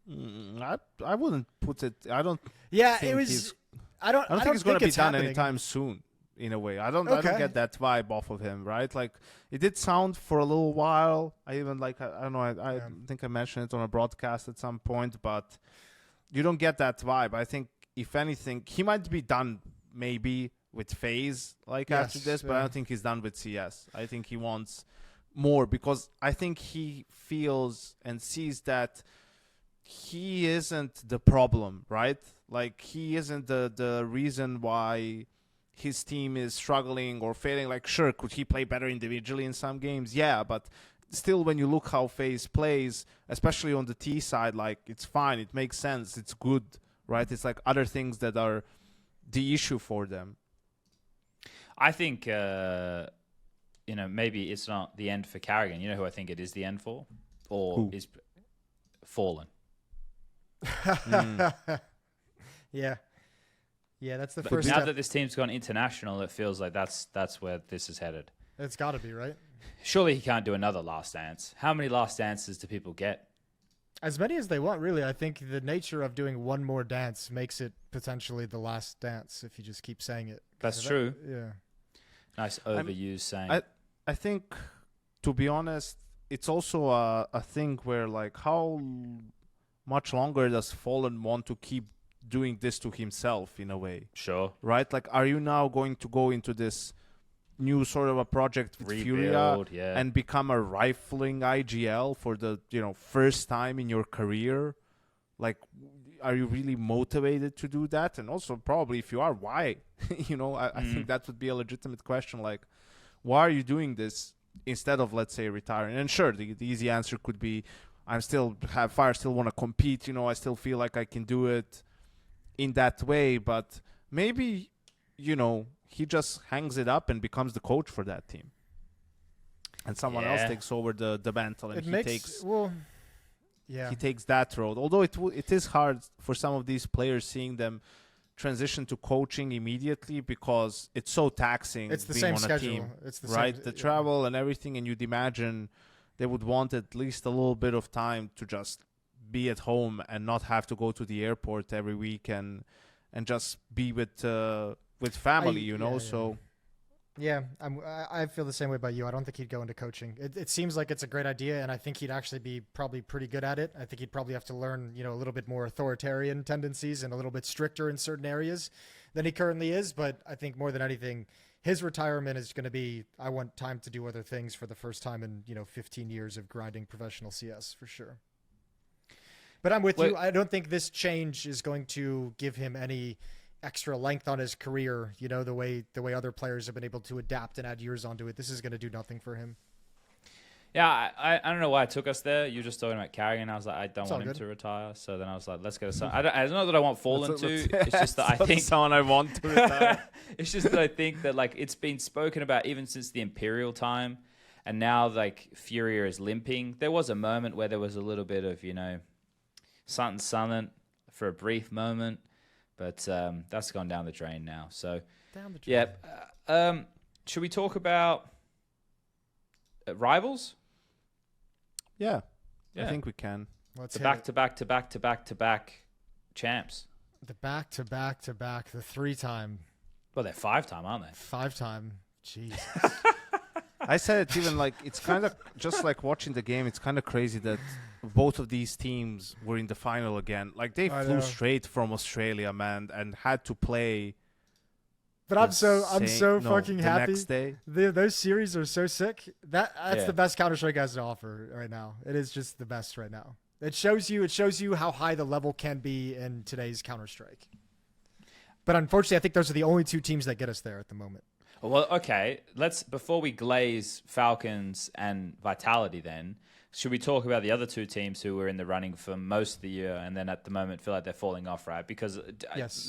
E: I wouldn't put it. I don't.
A: Yeah, it was. I don't think
E: it's going to be done anytime soon. In a way, I don't get that vibe off of him, right? Like it did sound for a little while. I even like I don't know. I think I mentioned it on a broadcast at some point, but you don't get that vibe. I think, if anything, he might be done maybe with FaZe after this, but I don't think he's done with CS. I think he wants more because I think he feels and sees that he isn't the problem, right? Like he isn't the reason why his team is struggling or failing. Like, sure, could he play better individually in some games? Yeah, but still, when you look how FaZe plays, especially on the T side, like it's fine, it makes sense, it's good. Right, it's like other things that are the issue for them.
B: I think, maybe it's not the end for Carrigan. You know who I think it is the end for? Or
E: Who?
B: is Fallen.
A: Yeah. Yeah, that's the
B: But
A: first
B: now
A: step.
B: that this team's gone international, it feels like that's where this is headed.
A: It's got to be, right?
B: Surely he can't do another Last Dance. How many Last Dances do people get?
A: As many as they want, really. I think the nature of doing one more dance makes it potentially the last dance if you just keep saying it.
B: That's true.
A: Yeah.
B: Nice overused saying.
E: I think, to be honest, it's also a thing where, like, how much longer does Fallen want to keep doing this to himself in a way?
B: Sure.
E: Right? Like, are you now going to go into this new sort of a project with
B: Rebuild,
E: Furia and become a rifling IGL for the first time in your career? Like, are you really motivated to do that? And also, probably, if you are, why? I think that would be a legitimate question. Like, why are you doing this instead of, let's say, retiring? And sure, the easy answer could be, I still have fire, still want to compete. I still feel like I can do it in that way. But maybe, he just hangs it up and becomes the coach for that team, and someone else takes over the mantle, and he takes that road. Although it is hard for some of these players seeing them transition to coaching immediately because it's so taxing.
A: It's the
E: being
A: same
E: on
A: schedule.
E: a team,
A: It's the
E: right?
A: same,
E: The travel and everything, and you'd imagine they would want at least a little bit of time to just be at home and not have to go to the airport every week and just be with family, So
A: Yeah, I feel the same way about you. I don't think he'd go into coaching. It seems like it's a great idea, and I think he'd actually be probably pretty good at it. I think he'd probably have to learn, a little bit more authoritarian tendencies and a little bit stricter in certain areas than he currently is. But I think more than anything, his retirement is going to be, I want time to do other things for the first time in, 15 years of grinding professional CS for sure. But I'm with you. I don't think this change is going to give him any extra length on his career, the way other players have been able to adapt and add years onto it. This is going to do nothing for him.
B: Yeah, I don't know why I took us there. You were just talking about Carrigan. I was like, I don't want him to retire. So then I was like, let's go to some. I don't know that I want Fallen to. It's just that I think
E: someone I want to retire.
B: It's just that I think that like it's been spoken about even since the Imperial time, and now like Furia is limping. There was a moment where there was a little bit of something for a brief moment. But that's gone down the drain now. So, yeah. Should we talk about Rivals?
E: Yeah, I think we can.
A: Let's
B: back-to-back champs.
A: The back-to-back-to-back, the 3-time.
B: Well, they're 5-time, aren't they?
A: 5-time. Jesus.
E: I said it even like it's kind of just like watching the game. It's kind of crazy that both of these teams were in the final again. Like they flew straight from Australia, man, and had to play.
A: But I'm so fucking happy.
E: Next day.
A: Those series are so sick. That's the best Counter-Strike has to offer right now. It is just the best right now. It shows you how high the level can be in today's Counter-Strike. But unfortunately, I think those are the only two teams that get us there at the moment.
B: Well, okay. Before we glaze Falcons and Vitality then, should we talk about the other two teams who were in the running for most of the year and then at the moment feel like they're falling off, right? Because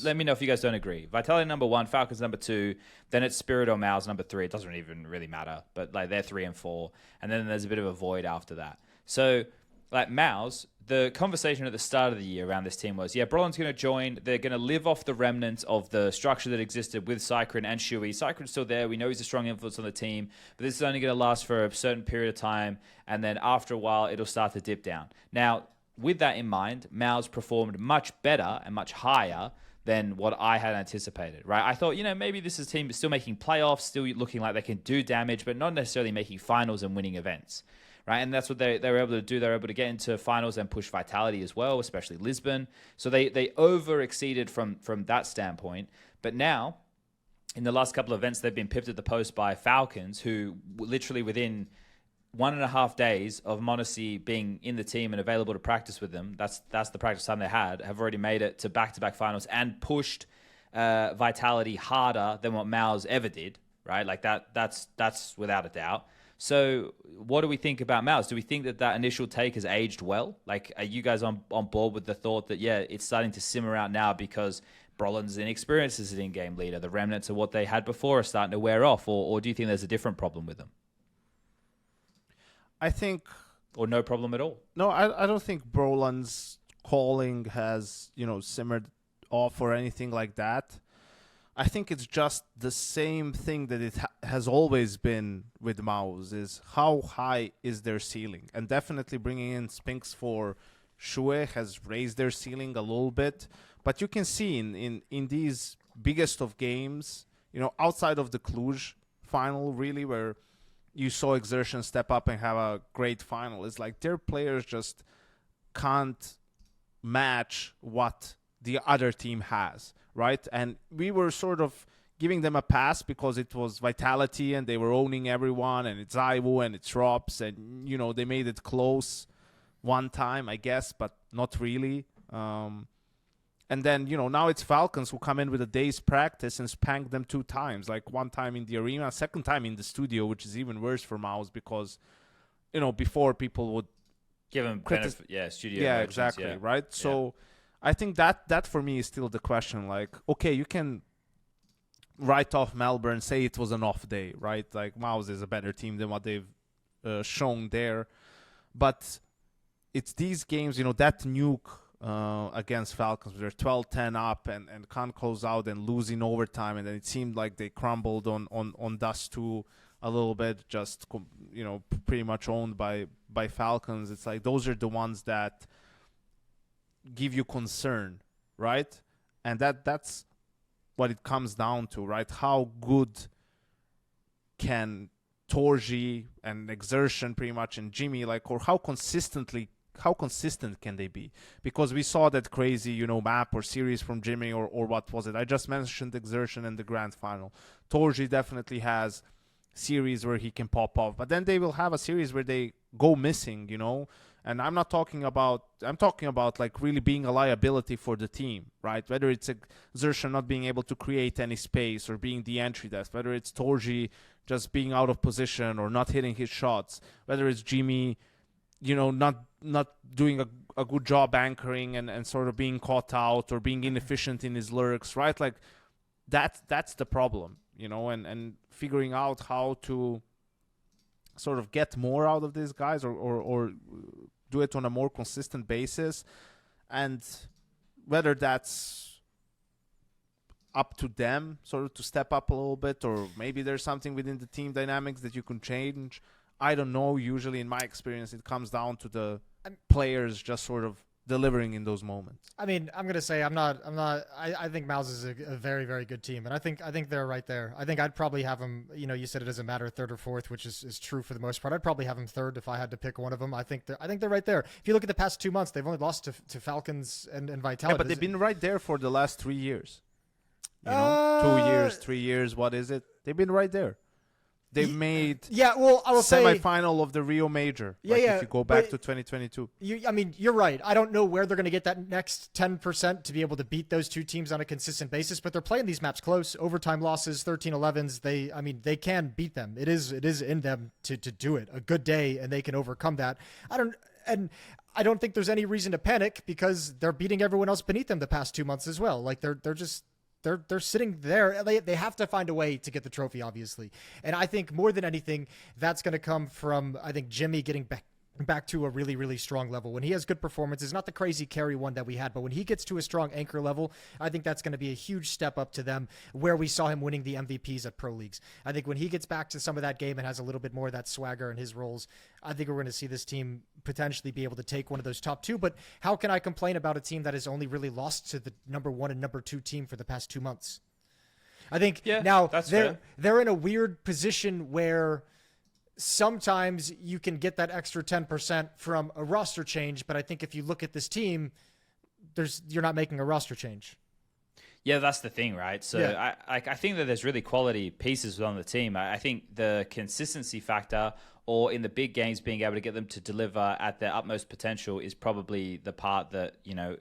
B: let me know if you guys don't agree. Vitality number 1, Falcons number 2, then it's Spirit or Mouse number 3. It doesn't even really matter, but like they're 3 and 4. And then there's a bit of a void after that. So like Mouse, the conversation at the start of the year around this team was, Brolin's going to join. They're going to live off the remnants of the structure that existed with Cycrin and Shui. Cycrin's still there. We know he's a strong influence on the team, but this is only going to last for a certain period of time, and then after a while, it'll start to dip down. Now, with that in mind, Mao's performed much better and much higher than what I had anticipated, right? I thought, maybe this is a team still making playoffs, still looking like they can do damage, but not necessarily making finals and winning events. Right, and that's what they were able to do. They were able to get into finals and push Vitality as well, especially Lisbon. So they over-exceeded from that standpoint. But now, in the last couple of events, they've been pipped at the post by Falcons, who literally within 1.5 days of Monacy being in the team and available to practice with them, that's the practice time they had, have already made it to back-to-back finals and pushed Vitality harder than what Mao's ever did. Right, like that's without a doubt. So what do we think about Mouse? Do we think that initial take has aged well? Like, are you guys on board with the thought that, it's starting to simmer out now because Brolin's inexperience as an in-game leader. The remnants of what they had before are starting to wear off, or do you think there's a different problem with them?
E: I think...
B: Or no problem at all?
E: No, I don't think Brolin's calling has, simmered off or anything like that. I think it's just the same thing that it has always been with MOUZ, is how high is their ceiling. And definitely bringing in Spinks for Shue has raised their ceiling a little bit. But you can see in these biggest of games, outside of the Cluj final, really, where you saw Exertion step up and have a great final, it's like their players just can't match what the other team has, right? And we were sort of giving them a pass because it was Vitality and they were owning everyone, and it's Ivo and it's Rops, and they made it close one time, I guess, but not really. And then now it's Falcons who come in with a day's practice and spank them 2 times, like one time in the arena, second time in the studio, which is even worse for MOUZ because before people would
B: give them benefit, studio.
E: Yeah, exactly, right? So I think that for me is still the question. Like, okay, you can write off Melbourne, say it was an off day, right? Like, MOUZ is a better team than what they've shown there. But it's these games, that nuke against Falcons, they're 12-10 up and can't close out and lose in overtime. And then it seemed like they crumbled on Dust 2 a little bit, just, pretty much owned by Falcons. It's like those are the ones that give you concern, right? And that's what it comes down to, right? How good can Torji and Exertion pretty much and Jimmy, or how consistent can they be? Because we saw that crazy, map or series from Jimmy or what was it? I just mentioned Exertion in the grand final. Torji definitely has series where he can pop off, but then they will have a series where they go missing, And I'm talking about like really being a liability for the team, right? Whether it's Exertion not being able to create any space or being the entry depth, whether it's Torji just being out of position or not hitting his shots, whether it's Jimmy, not doing a good job anchoring and sort of being caught out or being inefficient in his lurks, right? Like that's the problem, and figuring out how to sort of get more out of these guys or do it on a more consistent basis, and whether that's up to them sort of to step up a little bit, or maybe there's something within the team dynamics that you can change. I don't know. Usually in my experience, it comes down to the players just sort of delivering in those moments.
A: I mean, I'm going to say I think MOUZ is a very, very good team. And I think they're right there. I think I'd probably have them, you said it doesn't matter, 3rd or 4th, which is true for the most part. I'd probably have them 3rd if I had to pick one of them. I think they're right there. If you look at the past 2 months, they've only lost to Falcons and Vitality.
E: Yeah, but they've been right there for the last 3 years. 2 years, 3 years, what is it? They've been right there. They've made
A: I will say
E: semifinal of the Rio Major. If you go back to 2022.
A: You're right. I don't know where they're going to get that next 10% to be able to beat those 2 teams on a consistent basis, but they're playing these maps close. Overtime losses, 13-11s. They can beat them. It is in them to do it. A good day, and they can overcome that. I don't think there's any reason to panic because they're beating everyone else beneath them the past 2 months as well. Like they're sitting there. They have to find a way to get the trophy, obviously. And I think more than anything, that's going to come from, Jimmy getting back to a really, really strong level. When he has good performances, not the crazy carry one that we had, but when he gets to a strong anchor level, I think that's going to be a huge step up to them where we saw him winning the MVPs at Pro Leagues. I think when he gets back to some of that game and has a little bit more of that swagger in his roles, I think we're going to see this team potentially be able to take one of those top 2. But how can I complain about a team that has only really lost to the number 1 and number 2 team for the past 2 months? I think now they're in a weird position where sometimes you can get that extra 10% from a roster change, but I think if you look at this team, you're not making a roster change.
B: Yeah, that's the thing, right? So yeah. I think that there's really quality pieces on the team. I think the consistency factor, or in the big games, being able to get them to deliver at their utmost potential is probably the part that,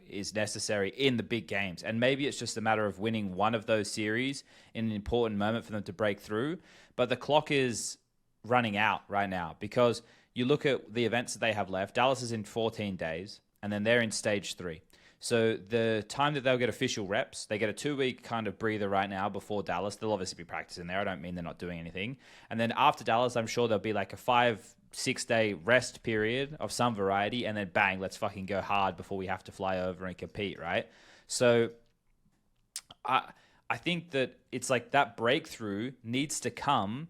B: is necessary in the big games. And maybe it's just a matter of winning one of those series in an important moment for them to break through. But the clock is running out right now because you look at the events that they have left. Dallas is in 14 days, and then they're in stage 3. So the time that they'll get official reps, they get a 2-week kind of breather right now before Dallas. They'll obviously be practicing there. I don't mean they're not doing anything. And then after Dallas, I'm sure there'll be like a 5-6 day rest period of some variety. And then bang, let's fucking go hard before we have to fly over and compete, right? So I think that it's like that breakthrough needs to come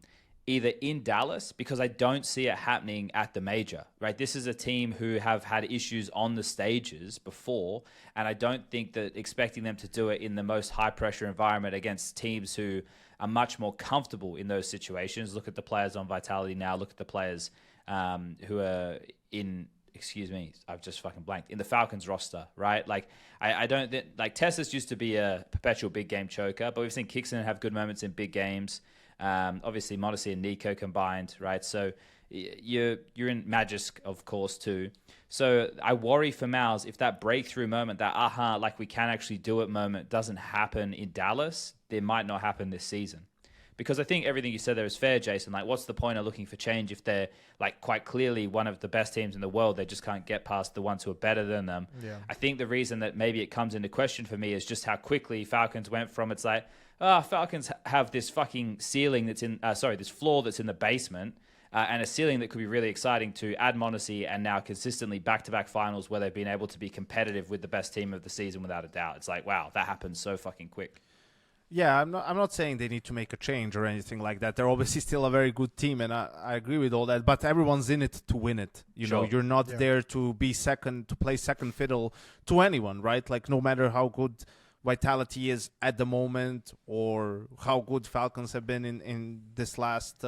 B: either in Dallas, because I don't see it happening at the major, right? This is a team who have had issues on the stages before, and I don't think that expecting them to do it in the most high-pressure environment against teams who are much more comfortable in those situations. Look at the players on Vitality now. Look at the players who are in... Excuse me, I've just fucking blanked. In the Falcons roster, right? Like, I don't... Like, Tessus used to be a perpetual big game choker, but we've seen Kixon have good moments in big games. Obviously Modesty and Nico combined, right? So you're in Magisk, of course, too. So I worry for Mouse if that breakthrough moment, that like we can actually do it moment doesn't happen in Dallas, it might not happen this season. Because I think everything you said there is fair, Jason. Like, what's the point of looking for change if they're like quite clearly one of the best teams in the world? They just can't get past the ones who are better than them. Yeah. I think the reason that maybe it comes into question for me is just how quickly Falcons went from it's like, Falcons have this fucking ceiling that's in, this floor that's in the basement, and a ceiling that could be really exciting to add Modesty and now consistently back-to-back finals where they've been able to be competitive with the best team of the season without a doubt. It's like, wow, that happens so fucking quick.
E: Yeah, I'm not saying they need to make a change or anything like that. They're obviously still a very good team, and I agree with all that. But everyone's in it to win it. You know, you're not there to be second, to play second fiddle to anyone, right? Like, no matter how good Vitality is at the moment or how good Falcons have been in this last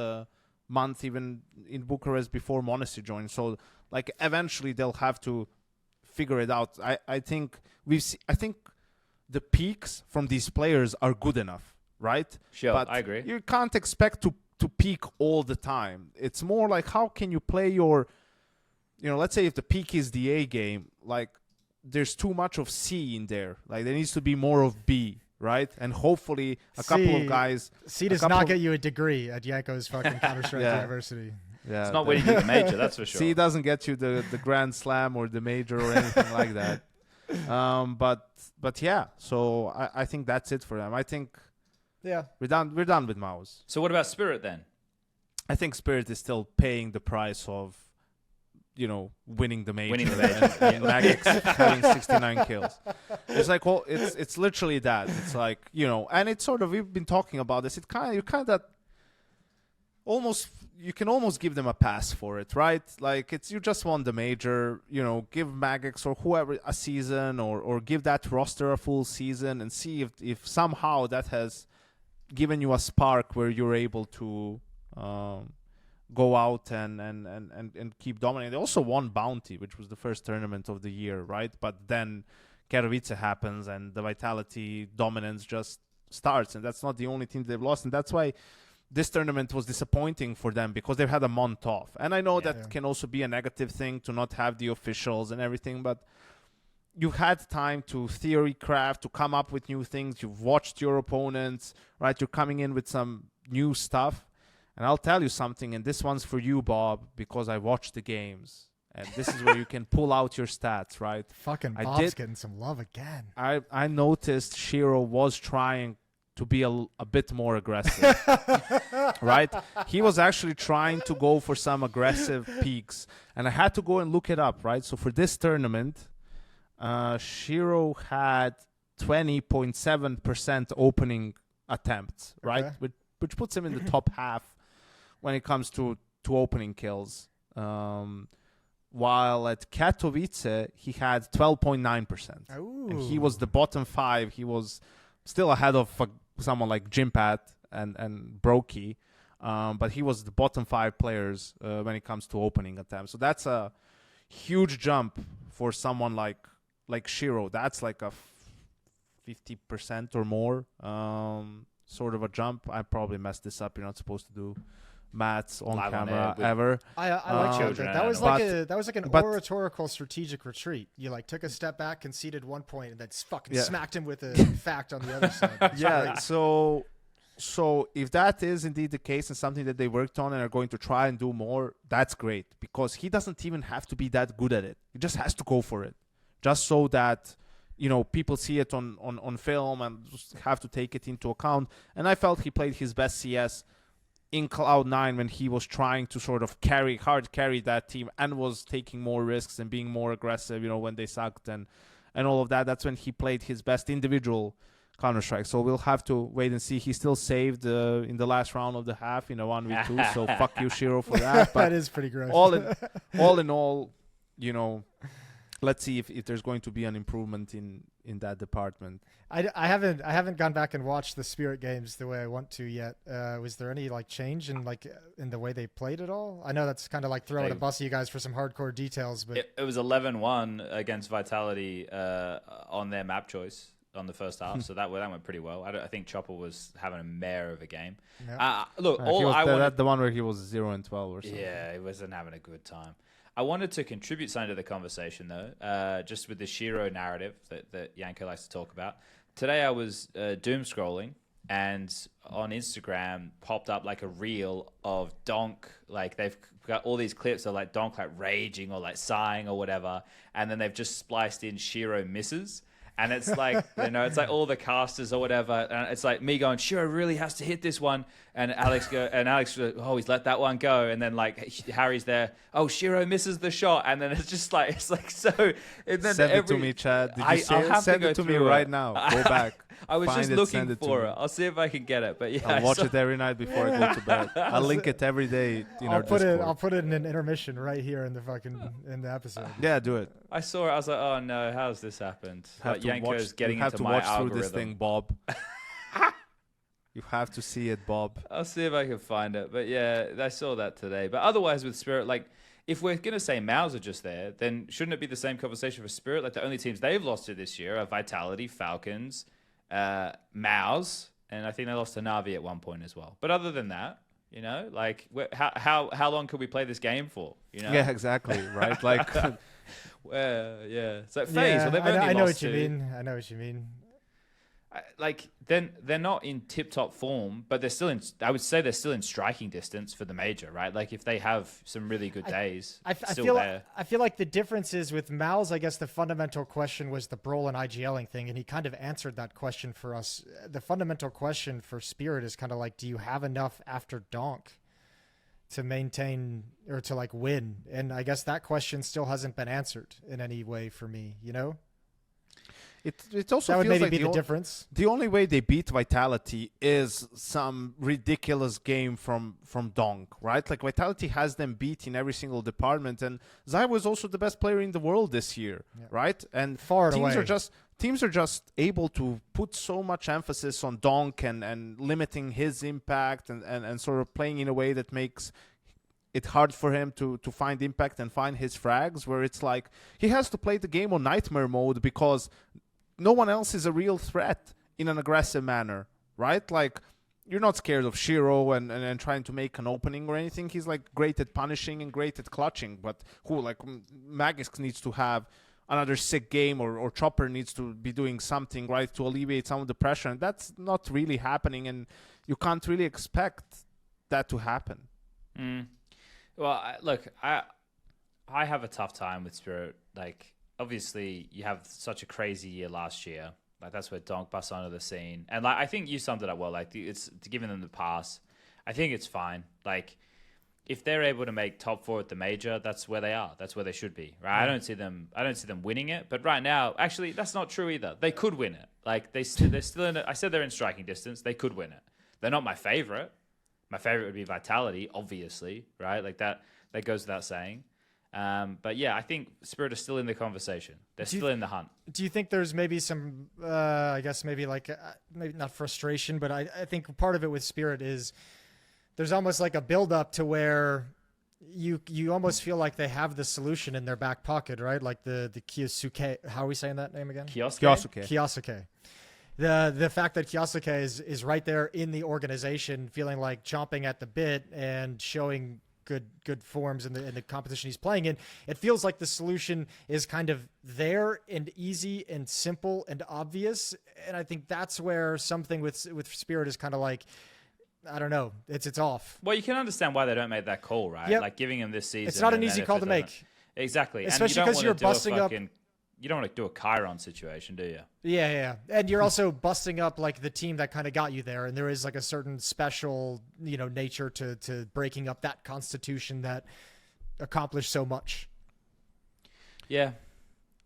E: month, even in Bucharest before Monacy joined. So, like, eventually they'll have to figure it out. I think the peaks from these players are good enough, right?
B: Sure,
E: but
B: I agree.
E: You can't expect to peak all the time. It's more like, how can you play your, let's say if the peak is the A game, like there's too much of C in there. Like there needs to be more of B, right? And hopefully a couple of guys.
A: C does not get you a degree at Janko's fucking Counter-Strike University.
B: Yeah, it's not winning you the major, that's for sure.
E: C doesn't get you the Grand Slam or the major or anything like that. But yeah, so I think that's it for them. I think we're done with Mouse.
B: So what about Spirit then?
E: I think Spirit is still paying the price of winning the major. And Magic's having 69 kills. It's like, well, it's literally that. It's like, and it's sort of, we've been talking about this. You can almost give them a pass for it, right? Like, you just won the major, give Magix or whoever a season or give that roster a full season and see if somehow that has given you a spark where you're able to go out and keep dominating. They also won Bounty, which was the first tournament of the year, right? But then Katowice happens and the Vitality dominance just starts, and that's not the only team they've lost, and that's why this tournament was disappointing for them, because they've had a month off. And I know that can also be a negative thing to not have the officials and everything, but you've had time to theory craft, to come up with new things. You've watched your opponents, right? You're coming in with some new stuff. And I'll tell you something, and this one's for you, Bob, because I watched the games. And this is where you can pull out your stats, right?
A: Fucking Bob's getting some love again.
E: I noticed Shiro was trying to be a bit more aggressive, right? He was actually trying to go for some aggressive peaks, and I had to go and look it up, right? So for this tournament, Shiro had 20.7% opening attempts, right?
A: Okay.
E: Which puts him in the top half when it comes to opening kills. While at Katowice, he had 12.9%. And he was the bottom 5. He was still ahead of someone like Jimpat and broky, but he was the bottom 5 players when it comes to opening attempts. So that's a huge jump for someone like Shiro. That's like a 50% or more sort of a jump. I probably messed this up. You're not supposed to do maths on
B: Live
E: camera
B: on
E: ever.
A: I like children. That was like an oratorical strategic retreat. You like took a step back, conceded 1 point, and then fucking smacked him with a fact on the other side.
E: Yeah. So if that is indeed the case and something that they worked on and are going to try and do more, that's great, because he doesn't even have to be that good at it. He just has to go for it, just so that people see it on film and just have to take it into account. And I felt he played his best CS in Cloud9 when he was trying to sort of hard carry that team and was taking more risks and being more aggressive, when they sucked and all of that. That's when he played his best individual Counter-Strike. So we'll have to wait and see. He still saved in the last round of the half in a 1v2. So fuck you, Shiro, for that. But
A: that is pretty gross.
E: all in all, let's see if there's going to be an improvement in that department.
A: I haven't gone back and watched the Spirit games the way I want to yet. Was there any change in in the way they played at all? I know that's kind of throwing a bus at you guys for some hardcore details, but
B: it was 11-1 against Vitality on their map choice on the first half, so that went pretty well. I think Chopper was having a mare of a game.
A: Yeah.
B: Look,
E: the one where he was 0-12 or something.
B: Yeah, he wasn't having a good time. I wanted to contribute something to the conversation, though, just with the Shiro narrative that Janko likes to talk about. Today I was doom scrolling, and on Instagram popped up a reel of Donk. They've got all these clips of Donk raging or sighing or whatever, and then they've just spliced in Shiro misses. And it's it's all the casters or whatever. And it's me going, Shiro really has to hit this one. And Alex goes, oh, he's let that one go. And then Harry's there, oh, Shiro misses the shot. And then it's just so. And then
E: send it to me, Chad. Did you send it to me right now. Go back.
B: I was just looking for it. I'll see if I can get it. But yeah,
E: I'll watch it every night before I go to bed. I'll link it every day.
A: I'll put it in an intermission right here in the episode.
E: Yeah, do it.
B: I saw it. I was like, oh no, how's this happened? Janko's getting
E: you have
B: into
E: to
B: my
E: watch
B: algorithm.
E: through this thing, Bob. You have to see it, Bob.
B: I'll see if I can find it. But yeah, I saw that today. But otherwise with Spirit, if we're going to say Mouse are just there, then shouldn't it be the same conversation for Spirit? The only teams they've lost to this year are Vitality, Falcons, Mouse, and I think they lost to Na'Vi at one point as well. But other than that, how long could we play this game for?
E: Yeah, exactly. Right.
B: Yeah. So FaZe,
A: I know what you mean. I know what you mean.
B: Then they're not in tip-top form, but they're still in. I would say they're still in striking distance for the major, right? If they have some really good days, I
A: feel like the difference is with Mal's. I guess the fundamental question was the Brawl and IGLing thing, and he kind of answered that question for us. The fundamental question for Spirit is kind of do you have enough after Donk to maintain or to win? And I guess that question still hasn't been answered in any way for me.
E: It also
A: that would
E: feels
A: maybe be
E: the
A: the difference.
E: The only way they beat Vitality is some ridiculous game from Donk, right? Vitality has them beat in every single department, and Zai was also the best player in the world this year, right? And teams are just able to put so much emphasis on Donk and limiting his impact and sort of playing in a way that makes it hard for him to find impact and find his frags, where it's he has to play the game on nightmare mode because no one else is a real threat in an aggressive manner, right? You're not scared of Shiro and trying to make an opening or anything. He's great at punishing and great at clutching, but Magisk needs to have another sick game or Chopper needs to be doing something, right, to alleviate some of the pressure, and that's not really happening, and you can't really expect that to happen.
B: Well, I have a tough time with Spirit. Obviously, you have such a crazy year last year. That's where Donk busts onto the scene. And, I think you summed it up well. It's giving them the pass. I think it's fine. If they're able to make top 4 at the major, that's where they are. That's where they should be, right? I don't see them winning it. But right now, actually, that's not true either. They could win it. They're still in it. I said they're in striking distance. They could win it. They're not my favorite. My favorite would be Vitality, obviously, right? That goes without saying. But yeah, I think Spirit is still in the conversation. They're still in the hunt.
A: Do you think there's maybe some, I guess maybe maybe not frustration, but I think part of it with Spirit is there's almost a build-up to where you almost feel like they have the solution in their back pocket, right? The Kyosuke. How are we saying that name again? Kyosuke. The fact that Kyosuke is right there in the organization, feeling chomping at the bit and showing good forms in the competition he's playing in, it feels like the solution is kind of there and easy and simple and obvious. And I think that's where something with Spirit is kind of I don't know, it's off.
B: Well, you can understand why they don't make that call, right?
A: Yep.
B: Giving him this season.
A: It's not an easy call to make.
B: Exactly.
A: Especially because you're busting up.
B: you don't want to do a Chiron situation, do you?
A: Yeah. And you're also busting up like the team that kind of got you there. And there is like a certain special, nature to breaking up that constitution that accomplished so much.
B: Yeah.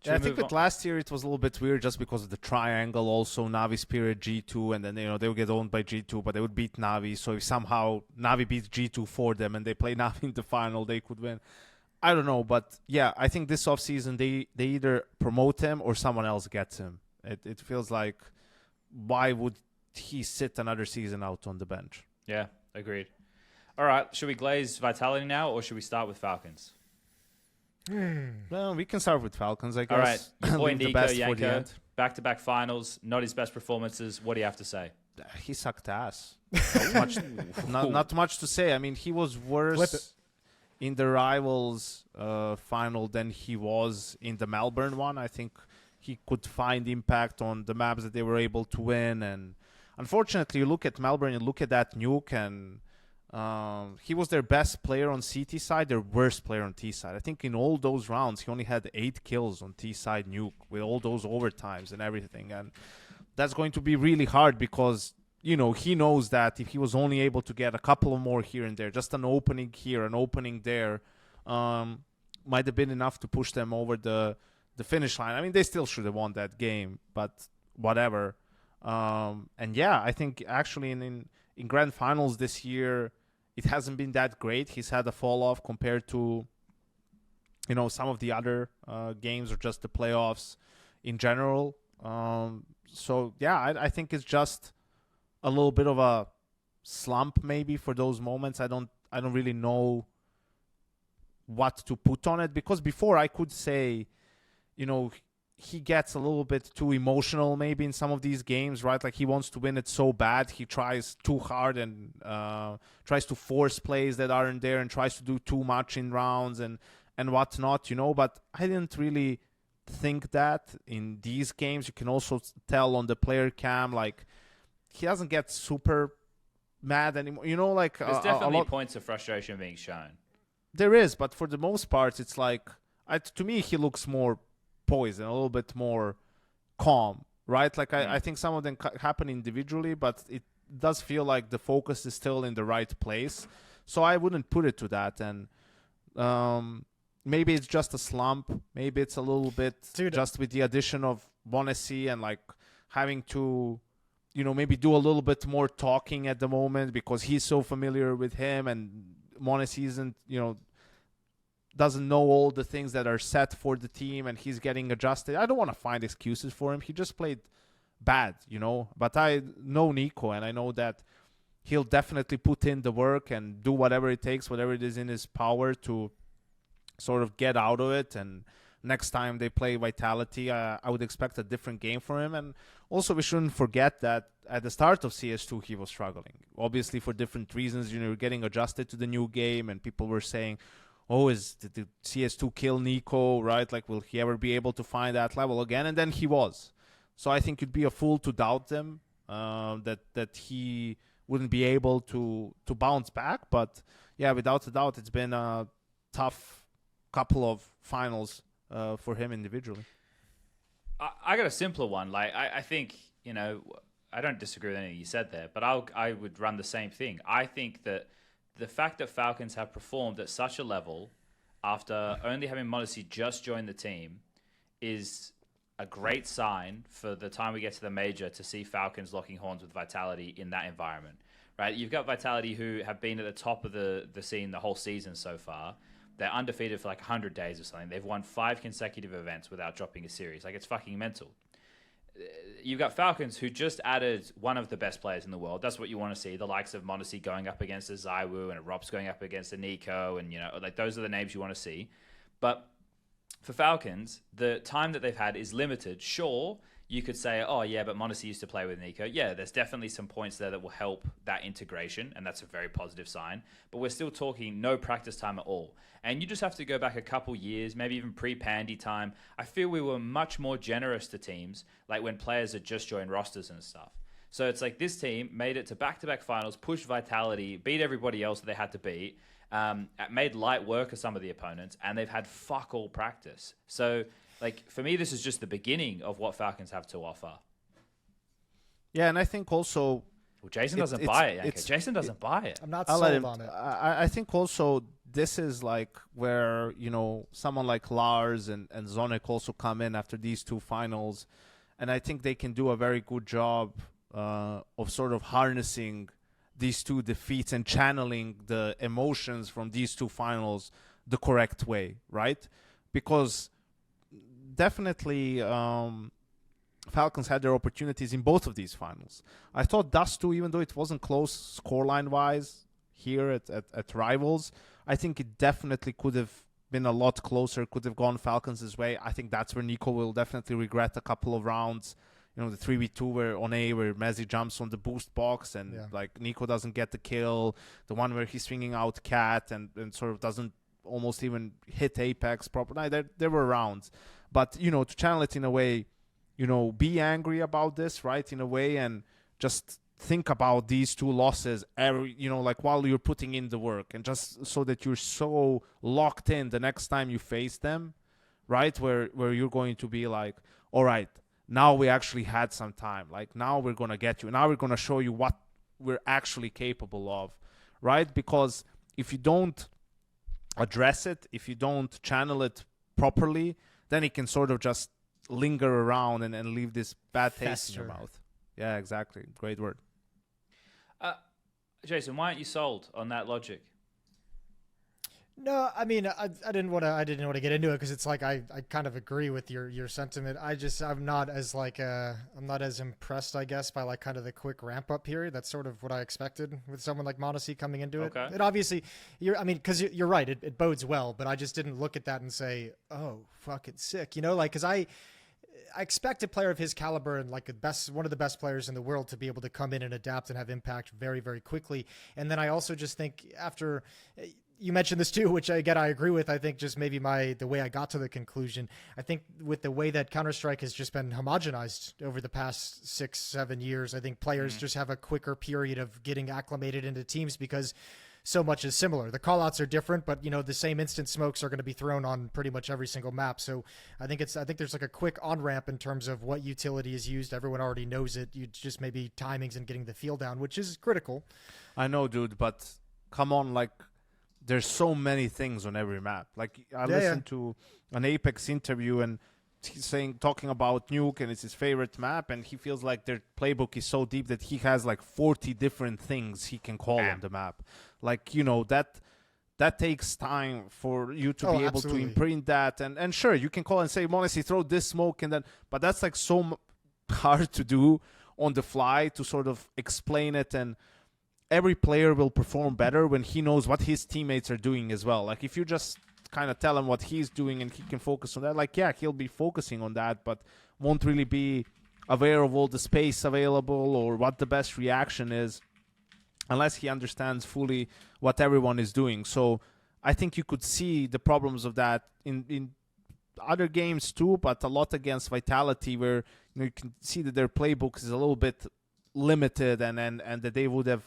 E: I think with last year it was a little bit weird just because of the triangle. Also, Navi Spirit G2, and then they would get owned by G2, but they would beat Navi. So if somehow Navi beats G2 for them and they play Navi in the final, they could win. I don't know, but yeah, I think this offseason they either promote him or someone else gets him. It feels like, why would he sit another season out on the bench?
B: Yeah, agreed. All right, should we glaze Vitality now, or should we start with Falcons?
E: Well, we can start with Falcons, I guess.
B: All right, your boy
E: Leave the
B: Nico
E: best for the
B: Janko,
E: end.
B: back-to-back finals, not his best performances. What do you have to say?
E: He sucked ass. Not much to say. I mean, he was worse in the Rivals final than he was in the Melbourne one. I think he could find impact on the maps that they were able to win. And unfortunately, you look at Melbourne, you look at that nuke, and he was their best player on CT side, their worst player on T side. I think in all those rounds, he only had 8 kills on T side nuke with all those overtimes and everything. And that's going to be really hard because, he knows that if he was only able to get a couple more here and there, just an opening here, an opening there, might have been enough to push them over the finish line. I mean, they still should have won that game, but whatever. And yeah, I think actually in grand finals this year, it hasn't been that great. He's had a fall off compared to, some of the other games or just the playoffs in general. So yeah, I think it's just a little bit of a slump maybe for those moments. I don't really know what to put on it, because before I could say, he gets a little bit too emotional maybe in some of these games, right? Like he wants to win it so bad. He tries too hard and tries to force plays that aren't there and tries to do too much in rounds and whatnot, But I didn't really think that in these games. You can also tell on the player cam, like, he doesn't get super mad anymore.
B: There's definitely points of frustration being shown.
E: There is, but for the most part, it's like, to me, he looks more poised and a little bit more calm, right? Like, I think some of them happen individually, but it does feel like the focus is still in the right place. So I wouldn't put it to that. And maybe it's just a slump. Maybe it's a little bit just with the addition of Bonessi and like having to, maybe do a little bit more talking at the moment because he's so familiar with him, and Bonessi isn't, doesn't know all the things that are set for the team, and he's getting adjusted. I don't want to find excuses for him. He just played bad, But I know Nico, and I know that he'll definitely put in the work and do whatever it takes, whatever it is in his power to sort of get out of it. And next time they play Vitality, I would expect a different game for him. And also, we shouldn't forget that at the start of CS2, he was struggling. Obviously, for different reasons, getting adjusted to the new game, and people were saying, did the CS2 kill Nico, right? Like, will he ever be able to find that level again? And then he was. So I think you'd be a fool to doubt them, that he wouldn't be able to bounce back. But yeah, without a doubt, it's been a tough couple of finals for him individually.
B: I got a simpler one. Like, I think, I don't disagree with anything you said there, but I would run the same thing. I think that the fact that Falcons have performed at such a level after only having Modesty just join the team is a great sign for the time we get to the major to see Falcons locking horns with Vitality in that environment, right? You've got Vitality who have been at the top of the scene the whole season so far. They're undefeated for like 100 days or something. They've won 5 consecutive events without dropping a series. Like, it's fucking mental. You've got Falcons who just added one of the best players in the world. That's what you want to see. The likes of Modesty going up against a Zywoo and a Rops going up against a Nico. And, like, those are the names you want to see. But for Falcons, the time that they've had is limited. Sure, you could say, oh, yeah, but Modesty used to play with Nico. Yeah, there's definitely some points there that will help that integration, and that's a very positive sign. But we're still talking no practice time at all. And you just have to go back a couple years, maybe even pre-Pandy time. I feel we were much more generous to teams, like when players had just joined rosters and stuff. So it's like this team made it to back-to-back finals, pushed Vitality, beat everybody else that they had to beat, made light work of some of the opponents, and they've had fuck all practice. So Like, for me, this is just the beginning of what Falcons have to offer.
E: Yeah, and I think also...
B: Well, Jason doesn't buy it, Janko. Jason doesn't buy it.
A: I'm not sold on it.
E: I think also this is like where, someone like Lars and Zonik also come in after these two finals. And I think they can do a very good job of sort of harnessing these two defeats and channeling the emotions from these two finals the correct way, right? Because definitely Falcons had their opportunities in both of these finals. I thought Dust 2, even though it wasn't close scoreline-wise here at Rivals, I think it definitely could have been a lot closer, could have gone Falcons' way. I think that's where Nico will definitely regret a couple of rounds. The 3v2 where Messi jumps on the boost box and like Nico doesn't get the kill. The one where he's swinging out Cat and sort of doesn't almost even hit Apex properly. There were rounds. But, to channel it in a way, be angry about this, right, in a way, and just think about these two losses like while you're putting in the work, and just so that you're so locked in the next time you face them, right, where you're going to be like, all right, now we actually had some time. Like, now we're going to get you. Now we're going to show you what we're actually capable of, right? Because if you don't address it, if you don't channel it properly, then it can sort of just linger around and leave this bad taste in your mouth. Yeah, exactly. Great word.
B: Jason, why aren't you sold on that logic?
A: No, I mean, I didn't want to get into it because it's like I kind of agree with your sentiment. I'm not as impressed, I guess, by like kind of the quick ramp up period. That's sort of what I expected with someone like m0NESY coming into it. It obviously, because you're right, it bodes well, but I just didn't look at that and say, oh, fucking sick, because I expect a player of his caliber and like one of the best players in the world to be able to come in and adapt and have impact very, very quickly. And then I also just think after. You mentioned this too, which I agree with. I think just maybe the way I got to the conclusion, I think with the way that Counter-Strike has just been homogenized over the past 6-7 years, I think players just have a quicker period of getting acclimated into teams because so much is similar. The callouts are different, but the same instant smokes are going to be thrown on pretty much every single map. So I think there's like a quick on-ramp in terms of what utility is used. Everyone already knows it. You just maybe timings and getting the feel down, which is critical.
E: I know, dude, but come on, like, there's so many things on every map. Like, I listened to an Apex interview and he's talking about Nuke and it's his favorite map, and he feels like their playbook is so deep that he has like 40 different things he can call on the map. Like, that takes time for you to be able to imprint that. And sure, you can call and say, m0NESY, throw this smoke, but that's like so hard to do on the fly to sort of explain it. And every player will perform better when he knows what his teammates are doing as well. Like, if you just kind of tell him what he's doing and he can focus on that, like, yeah, he'll be focusing on that, but won't really be aware of all the space available or what the best reaction is unless he understands fully what everyone is doing. So I think you could see the problems of that in other games too, but a lot against Vitality, where you can see that their playbook is a little bit limited and that they would have,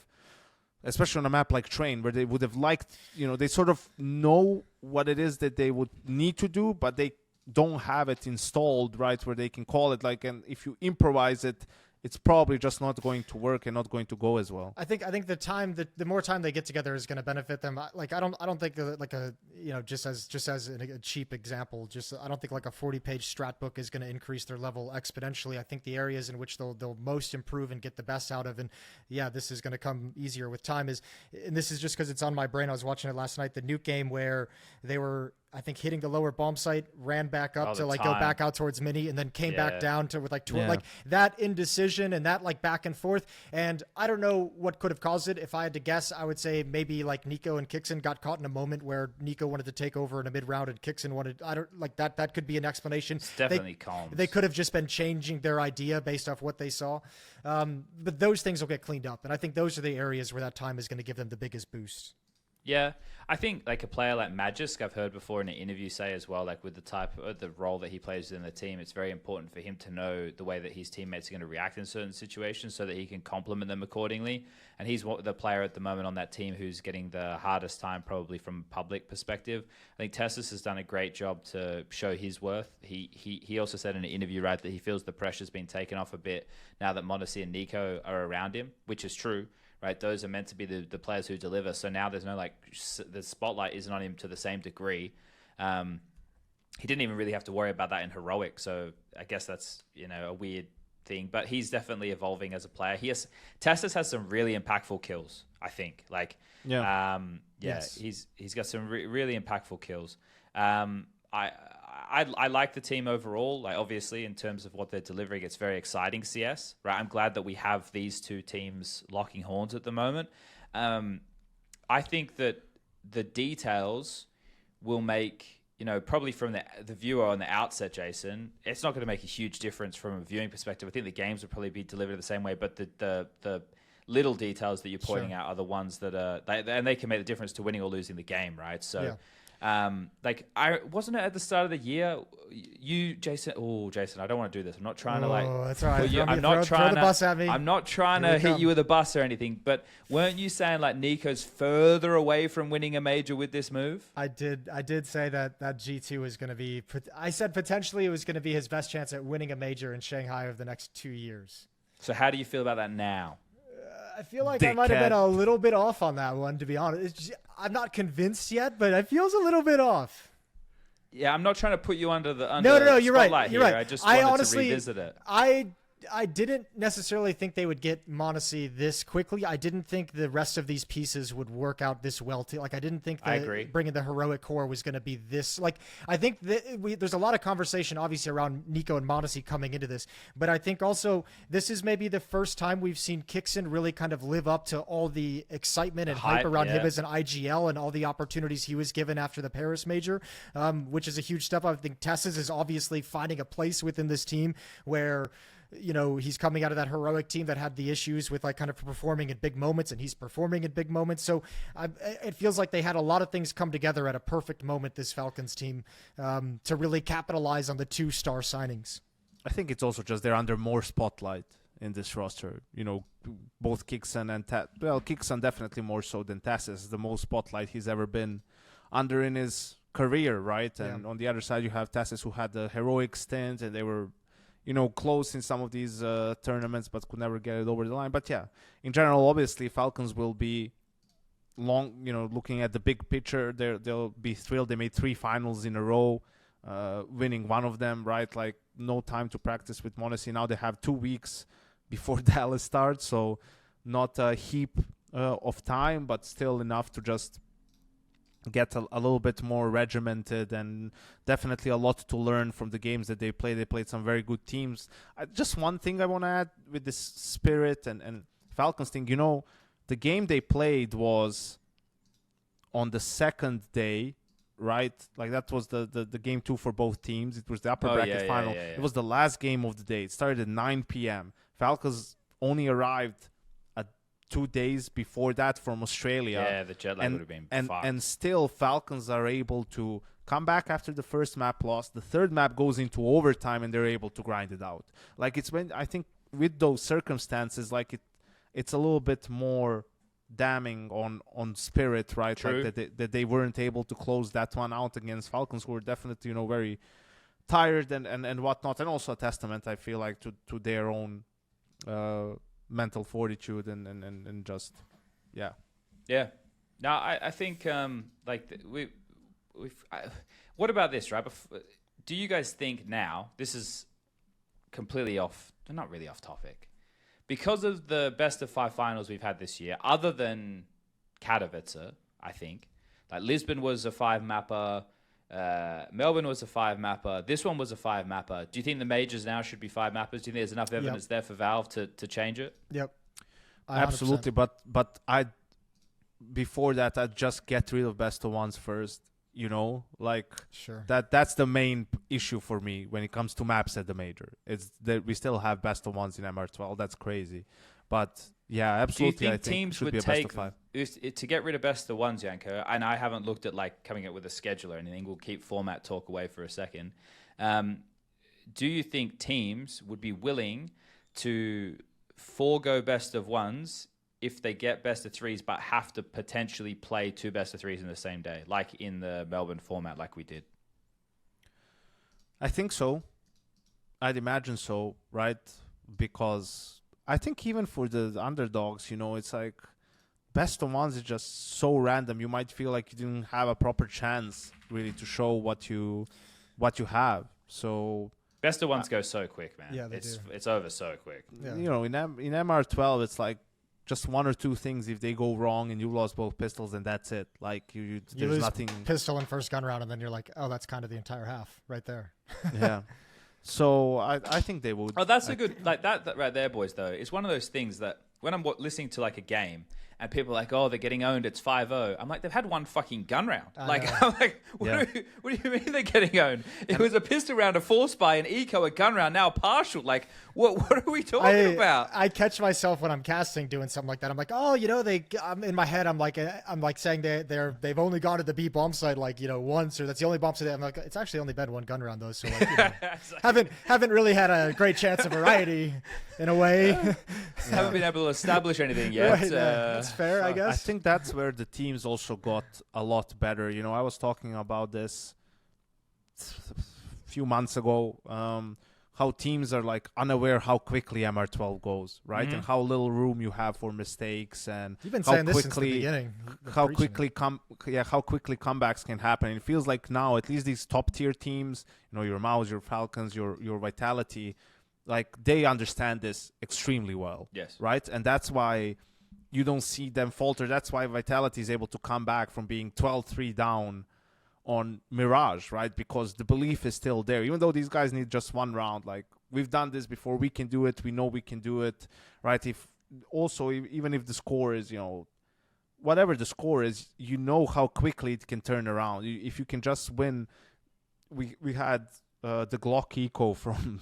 E: especially on a map like Train, where they would have liked, they sort of know what it is that they would need to do, but they don't have it installed, right, where they can call it. Like, and if you improvise it, it's probably just not going to work and not going to go as well.
A: I think the more time they get together is going to benefit them. Like, I don't think that like a, just as a cheap example, I don't think like a 40-page strat book is going to increase their level exponentially. I think the areas in which they'll most improve and get the best out of, and yeah, this is going to come easier with time, and this is just because it's on my brain. I was watching it last night, the Nuke game where they were, I think, hitting the lower bomb site, ran back up to like go back out towards mini, and then came back down to with like like that indecision and that like back and forth. And I don't know what could have caused it. If I had to guess, I would say maybe like Nico and Kixen got caught in a moment where Nico wanted to take over in a mid round and Kixen wanted, that could be an explanation.
B: It's definitely calm.
A: They could have just been changing their idea based off what they saw. But those things will get cleaned up. And I think those are the areas where that time is going to give them the biggest boost.
B: Yeah, I think like a player like Magisk, I've heard before in an interview say as well, like with the type of the role that he plays in the team, it's very important for him to know the way that his teammates are going to react in certain situations so that he can complement them accordingly. And he's the player at the moment on that team who's getting the hardest time probably from a public perspective. I think Tessus has done a great job to show his worth. He also said in an interview, right, that he feels the pressure's been taken off a bit now that Modesty and Nico are around him, which is true. Right, those are meant to be the players who deliver. So now there's no the spotlight isn't on him to the same degree. He didn't even really have to worry about that in heroic. So I guess that's a weird thing. But he's definitely evolving as a player. Tessus has some really impactful kills. I think
A: Yes.
B: he's got some really impactful kills. I like the team overall. Like obviously, in terms of what they're delivering, it's very exciting. CS, right? I'm glad that we have these two teams locking horns at the moment. I think that the details will make probably from the viewer on the outset, Jason. It's not going to make a huge difference from a viewing perspective. I think the games will probably be delivered the same way, but the little details that you're pointing out are the ones that and they can make the difference to winning or losing the game, right? So. Yeah. I wasn't it at the start of the year. Jason, I don't want to do this. I'm not trying to
A: that's all right.
B: I'm not trying
A: to the bus at me.
B: I'm not trying to hit you with a bus or anything. But weren't you saying like Nico's further away from winning a major with this move?
A: I did say that G2 was going to be. I said potentially it was going to be his best chance at winning a major in Shanghai over the next 2 years.
B: So how do you feel about that now?
A: I feel like I might have been a little bit off on that one, to be honest. I'm not convinced yet, but it feels a little bit off.
B: Yeah, I'm not trying to put you under the
A: No, you're right. You're right.
B: I just wanted to revisit it.
A: I didn't necessarily think they would get Monacy this quickly. I didn't think the rest of these pieces would work out this well. I didn't think that bringing the heroic core was going to be this. I think that there's a lot of conversation, obviously, around Nico and Monacy coming into this. But I think also this is maybe the first time we've seen Kixon really kind of live up to all the excitement and hype around him as an IGL and all the opportunities he was given after the Paris major, which is a huge step. I think Tessus is obviously finding a place within this team where he's coming out of that heroic team that had the issues with kind of performing in big moments, and he's performing in big moments. So it feels like they had a lot of things come together at a perfect moment, this Falcons team, to really capitalize on the 2-star signings.
E: I think it's also just they're under more spotlight in this roster. Both Kixon and Kixon definitely more so than Tessus, the most spotlight he's ever been under in his career, right? And on the other side, you have Tessus, who had the heroic stint, and they were close in some of these tournaments, but could never get it over the line. But yeah, in general, obviously, Falcons will be looking at the big picture. They'll be thrilled. They made 3 finals in a row, winning one of them, right? Like, no time to practice with Monacy. Now they have 2 weeks before Dallas starts, so not a heap of time, but still enough to just get a little bit more regimented, and definitely a lot to learn from the games that they played. They played some very good teams. Just one thing I want to add with this Spirit and Falcons thing, the game they played was on the second day, right? Like that was the game 2 for both teams. It was the upper bracket final. It was the last game of the day. It started at 9 p.m. Falcons only arrived 2 days before that from Australia.
B: Yeah, the jet lag would have been fucked.
E: And still, Falcons are able to come back after the first map loss. The third map goes into overtime, and they're able to grind it out. Like, it's when I think with those circumstances, like it's a little bit more damning on Spirit, right?
B: True.
E: Like that they weren't able to close that one out against Falcons, who were definitely very tired and whatnot, and also a testament, I feel like, to their own mental fortitude and just yeah.
B: No, I think what about this, right? Do you guys think now, this is completely not really off topic, because of the best of 5 finals we've had this year, other than Katowice, I think, like Lisbon was a 5-mapper, Melbourne was a 5-mapper, this one was a 5-mapper. Do you think the majors now should be 5-mappers? Do you think there's enough evidence there for Valve to change it?
A: Yep. 100%.
E: Absolutely, but before that, I'd just get rid of best of ones first.
A: Sure.
E: That's the main issue for me when it comes to maps at the major. It's that we still have best of ones in MR12. That's crazy. But yeah, absolutely.
B: Do you think
E: I think
B: teams
E: it should
B: would
E: be a best
B: take
E: of 5.
B: to get rid of best of ones, Janko? And I haven't looked at like coming up with a schedule or anything. We'll keep format talk away for a second. Do you think teams would be willing to forego best of ones if they get best of threes, but have to potentially play 2 best of threes in the same day, like in the Melbourne format, like we did?
E: I think so. I'd imagine so, right? Because I think even for the underdogs, it's like best of ones is just so random. You might feel like you didn't have a proper chance really to show what you have. So
B: best of ones go so quick, man.
A: Yeah,
B: it's over so quick.
A: Yeah.
E: in MR12, it's like just 1 or 2 things. If they go wrong and you lost both pistols, and that's it. Like you there's
A: lose
E: nothing.
A: Pistol in first gun round, and then you're like, oh, that's kind of the entire half right there.
E: Yeah. So I think they would.
B: Oh, that's a good that right there, boys. Though it's one of those things that when I'm listening to like a game and people are like, oh, they're getting owned, it's 5-0. I'm like, they've had 1 fucking gun round. I'm like, what do you mean they're getting owned? It was a pistol round, a 4-spy, an eco, a gun round, now a partial. Like, what are we talking about?
A: I catch myself when I'm casting doing something like that. I'm like, oh, I'm in my head. I'm like saying they've only gone to the B bomb site like once, or that's the only bomb site. I'm like, it's actually only been 1 gun round though, so like, haven't really had a great chance of variety in a way.
B: Haven't been able to establish anything yet.
A: Right, that's fair, I guess.
E: I think that's where the teams also got a lot better. I was talking about this a few months ago, how teams are like unaware how quickly MR12 goes, right? And how little room you have for mistakes, and
A: You've been
E: how
A: saying
E: quickly,
A: this since the beginning.
E: how quickly comebacks can happen. It feels like now at least these top tier teams, your Maus, your Falcons, your Vitality, like they understand this extremely well.
B: Yes.
E: Right? And that's why you don't see them falter. That's why Vitality is able to come back from being 12-3 down on Mirage, right? Because the belief is still there. Even though these guys need just 1 round, like we've done this before, we can do it. We know we can do it, right? Even if the score is, whatever the score is, how quickly it can turn around. If you can just win, we had the Glock eco from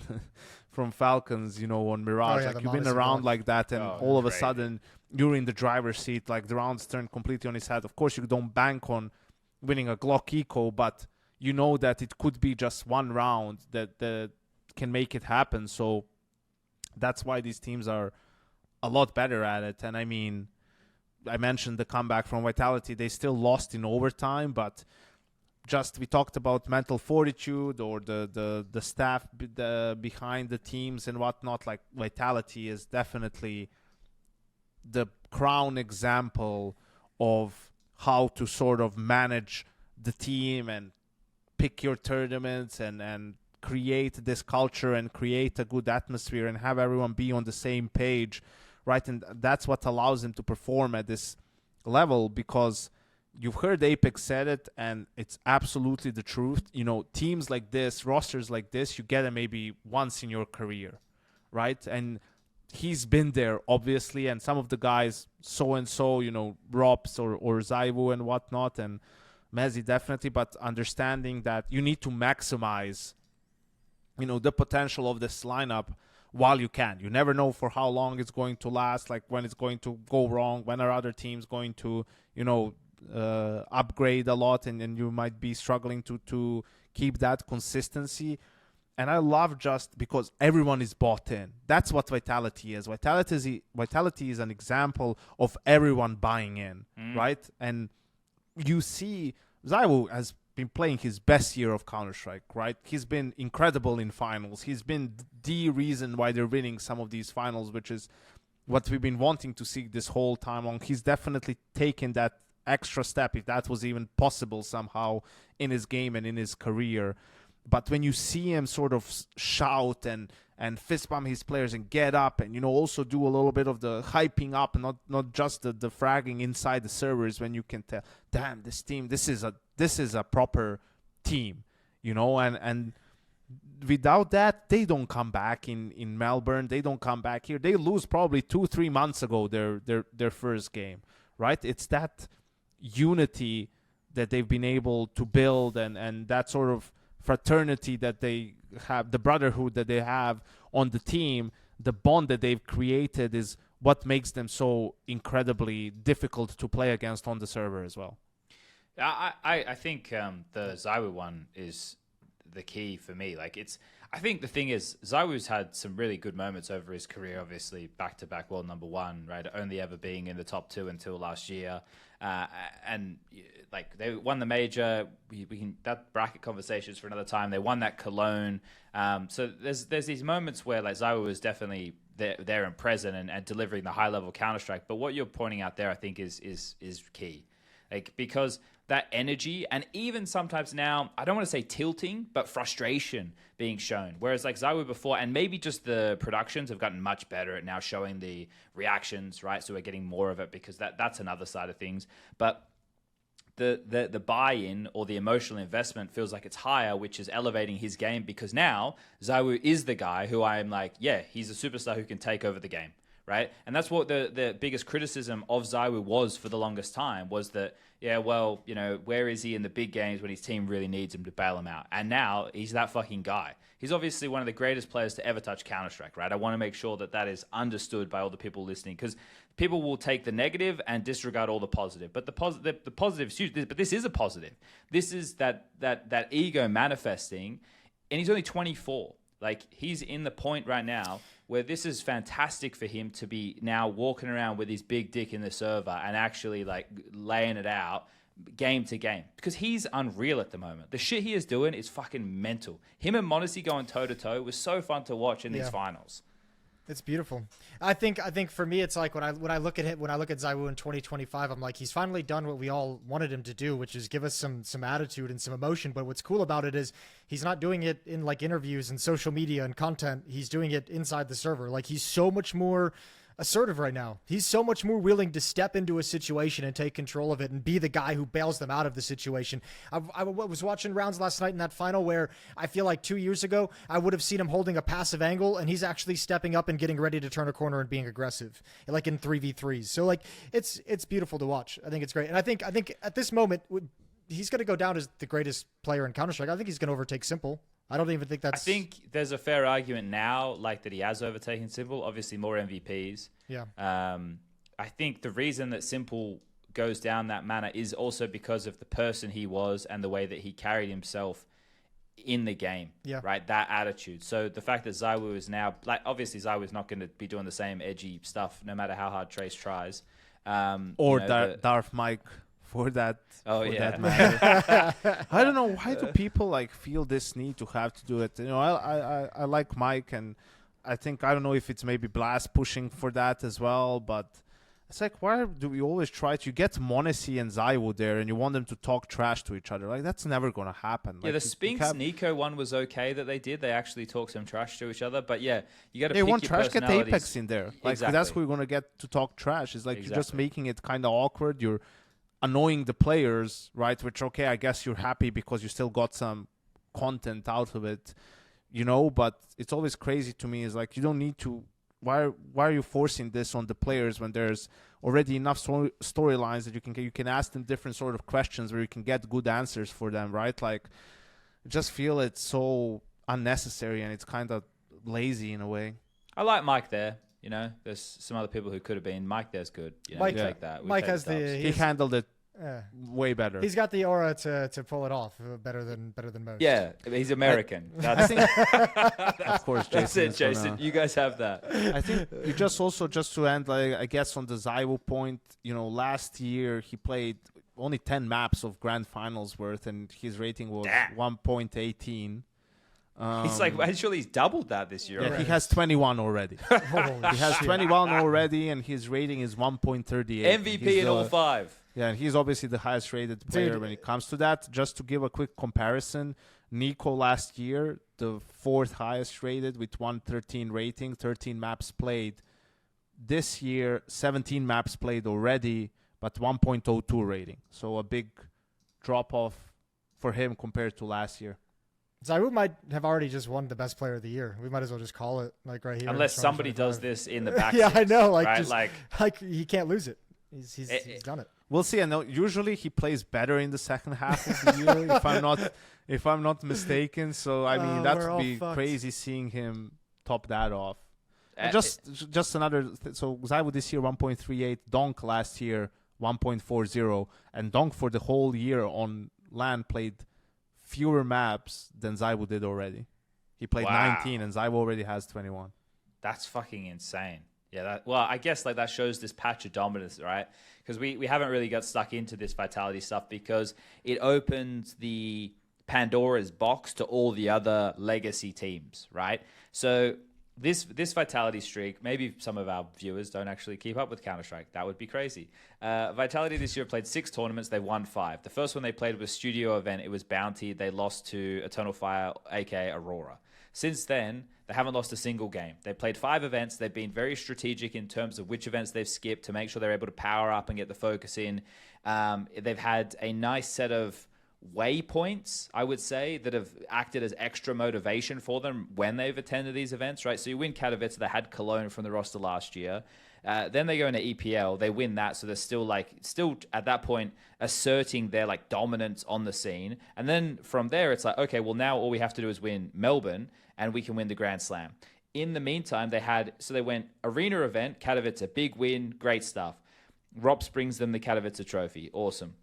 E: from Falcons, on Mirage.
A: Oh, yeah,
E: like you win a round
A: Glock.
E: like that, and all of a sudden you're in the driver's seat. Like the rounds turn completely on its head. Of course, you don't bank on winning a Glock eco, but you know that it could be just 1 round that can make it happen. So that's why these teams are a lot better at it. And I mean, I mentioned the comeback from Vitality. They still lost in overtime, but we talked about mental fortitude or the staff behind the teams and whatnot. Like Vitality is definitely the crown example of how to sort of manage the team and pick your tournaments and create this culture and create a good atmosphere and have everyone be on the same page, right? And that's what allows them to perform at this level, because you've heard Apex said it, and it's absolutely the truth. Teams like this, rosters like this, you get them maybe once in your career, right? And he's been there, obviously, and some of the guys, so-and-so, Rops or Zaivu and whatnot, and Mezzi definitely, but understanding that you need to maximize, the potential of this lineup while you can. You never know for how long it's going to last, like when it's going to go wrong, when are other teams going to, upgrade a lot, and you might be struggling to keep that consistency. And I love just because everyone is bought in. That's what Vitality is. Vitality is an example of everyone buying in, right? And you see Zaiwu has been playing his best year of Counter-Strike, right? He's been incredible in finals. He's been the reason why they're winning some of these finals, which is what we've been wanting to see this whole time long. He's definitely taken that extra step, if that was even possible somehow in his game and in his career. But when you see him sort of shout and fist bump his players and get up and, also do a little bit of the hyping up and not just the fragging inside the servers, when you can tell, damn, this team, this is a proper team, and without that, they don't come back in Melbourne. They don't come back here. They lose probably 2-3 months ago their first game, right? It's that unity that they've been able to build and that sort of fraternity that they have, the brotherhood that they have on the team, the bond that they've created is what makes them so incredibly difficult to play against on the server as well.
B: I think the ZywOo one is the key for me. I think the thing is, ZywOo's had some really good moments over his career, obviously back-to-back world number one, right? Only ever being in the top 2 until last year. And they won the major. That bracket conversation is for another time. They won that Cologne. So there's these moments where ZywOo is definitely there and present and delivering the high-level Counter-Strike. But what you're pointing out there, I think, is key. Because that energy, and even sometimes now, I don't want to say tilting, but frustration being shown. Whereas ZywOo before, and maybe just the productions have gotten much better at now showing the reactions, right? So we're getting more of it because that's another side of things. But the buy-in or the emotional investment feels like it's higher, which is elevating his game, because now ZywOo is the guy who I am he's a superstar who can take over the game. Right? And that's what the biggest criticism of ZywOo was for the longest time, was that, where is he in the big games when his team really needs him to bail him out? And now he's that fucking guy. He's obviously one of the greatest players to ever touch Counter-Strike, right? I want to make sure that is understood by all the people listening, because people will take the negative and disregard all the positive. But the positive is huge. But this is a positive. This is that ego manifesting, and he's only 24. He's in the point right now where this is fantastic for him to be now walking around with his big dick in the server and actually laying it out game to game, because he's unreal at the moment. The shit he is doing is fucking mental. Him and m0NESY going toe to toe was so fun to watch in these finals.
A: It's beautiful. I think for me, it's when I look at ZywOo in 2025, I'm he's finally done what we all wanted him to do, which is give us some attitude and some emotion. But what's cool about it is he's not doing it in interviews and social media and content. He's doing it inside the server. He's so much more assertive right now. He's so much more willing to step into a situation and take control of it and be the guy who bails them out of the situation. I was watching rounds last night in that final where I feel 2 years ago, I would have seen him holding a passive angle, and he's actually stepping up and getting ready to turn a corner and being aggressive, in 3v3s. So it's beautiful to watch. I think it's great. And I think at this moment, he's going to go down as the greatest player in Counter-Strike. I think he's going to overtake s1mple. I don't even think that's...
B: I think there's a fair argument now, that he has overtaken s1mple. Obviously, more MVPs.
A: Yeah.
B: I think the reason that s1mple goes down that manner is also because of the person he was and the way that he carried himself in the game. Yeah. Right? That attitude. So the fact that ZywOo is now... obviously, ZywOo is not going to be doing the same edgy stuff no matter how hard Trace tries.
E: Darth Mike... For that matter. I don't know, why do people feel this need to have to do it? I like Mike, and I think, I don't know if it's maybe Blast pushing for that as well, but it's why do we always try to get m0NESY and ZywOo there and you want them to talk trash to each other? That's never going to happen.
B: Yeah, the Spinks Nico one was okay that they did. They actually talked some trash to each other, but yeah, you got to pick your
E: trash,
B: personalities.
E: Get Apex in there.
B: Exactly.
E: That's where we're going to get to talk trash. It's you're just making it kind of awkward. You're annoying the players, right? Which, okay, I guess you're happy because you still got some content out of it, but it's always crazy to me is you don't need to, why are you forcing this on the players when there's already enough storylines that you can ask them different sort of questions where you can get good answers for them, right? I just feel it's so unnecessary and it's kind of lazy in a way.
B: I like Mike there. There's some other people who could have been. Mike there's good.
A: Mike,
B: take that.
A: Mike has
E: he handled it way better.
A: He's got the aura to pull it off better than most.
B: Yeah, he's American.
E: I think, of course, Jason.
B: That's it, Jason. You guys have that.
E: I think you just to end, I guess, on the ZywOo point. Last year he played only 10 maps of grand finals worth, and his rating was 1.18.
B: He's actually he's doubled that this year.
E: Yeah, right. He has 21 already. He has 21 already, and his rating is 1.38.
B: MVP in all 5.
E: Yeah, and he's obviously the highest rated player when it comes to that. Just to give a quick comparison, Nico last year, the 4th highest rated with 113 rating, 13 maps played. This year, 17 maps played already, but 1.02 rating. So a big drop off for him compared to last year.
A: ZywOo might have already just won the best player of the year. We might as well just call it right here.
B: Unless somebody does this in the back.
A: Yeah, I know.
B: Right?
A: He can't lose it. He's done it.
E: We'll see. I know usually he plays better in the second half of the year, if I'm not mistaken. So I mean that would be crazy seeing him top that off. Just another. So ZywOo this year 1.38, Donk last year 1.40, and Donk for the whole year on LAN played fewer maps than ZywOo did already. He played 19, and ZywOo already has 21.
B: That's fucking insane. Yeah, I guess like that shows this patch of dominance, right? Because we haven't really got stuck into this Vitality stuff because it opens the Pandora's box to all the other legacy teams, right? So this Vitality streak, maybe some of our viewers don't actually keep up with Counter-Strike. That would be crazy. Vitality this year played 6 tournaments. They won 5. The first one they played was Studio Event. It was Bounty. They lost to Eternal Fire, aka Aurora. Since then, they haven't lost a single game. They played 5 events. They've been very strategic in terms of which events they've skipped to make sure they're able to power up and get the focus in. They've had a nice set of waypoints, I would say, that have acted as extra motivation for them when they've attended these events, right? So you win Katowice, they had Cologne from the roster last year. Then they go into EPL, they win that, so they're still at that point asserting their like dominance on the scene. And then from there, it's like, okay, well now all we have to do is win Melbourne, and we can win the Grand Slam. In the meantime, they went arena event, Katowice, a big win, great stuff. Rops brings them the Katowice trophy, awesome.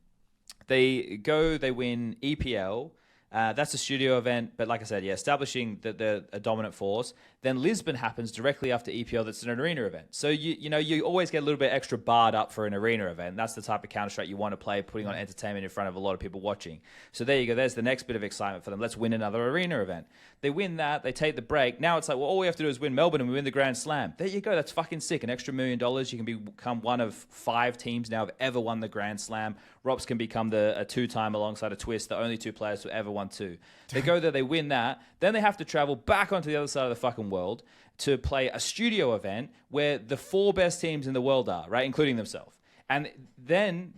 B: They win EPL. That's a studio event, but like I said, establishing that they're a dominant force. Then Lisbon happens directly after EPL. That's an arena event. So you always get a little bit extra barred up for an arena event. That's the type of Counter-Strike you want to play, putting on entertainment in front of a lot of people watching. So there you go. There's the next bit of excitement for them. Let's win another arena event. They win that. They take the break. Now it's like, well, all we have to do is win Melbourne and we win the Grand Slam. There you go. That's fucking sick. An extra $1 million. You can become one of 5 teams now have ever won the Grand Slam. Rops can become a 2-time alongside a Twist, the only 2 players who ever won 2. They go there, they win that. Then they have to travel back onto the other side of the fucking world to play a studio event where the 4 best teams in the world are, right, including themselves. And then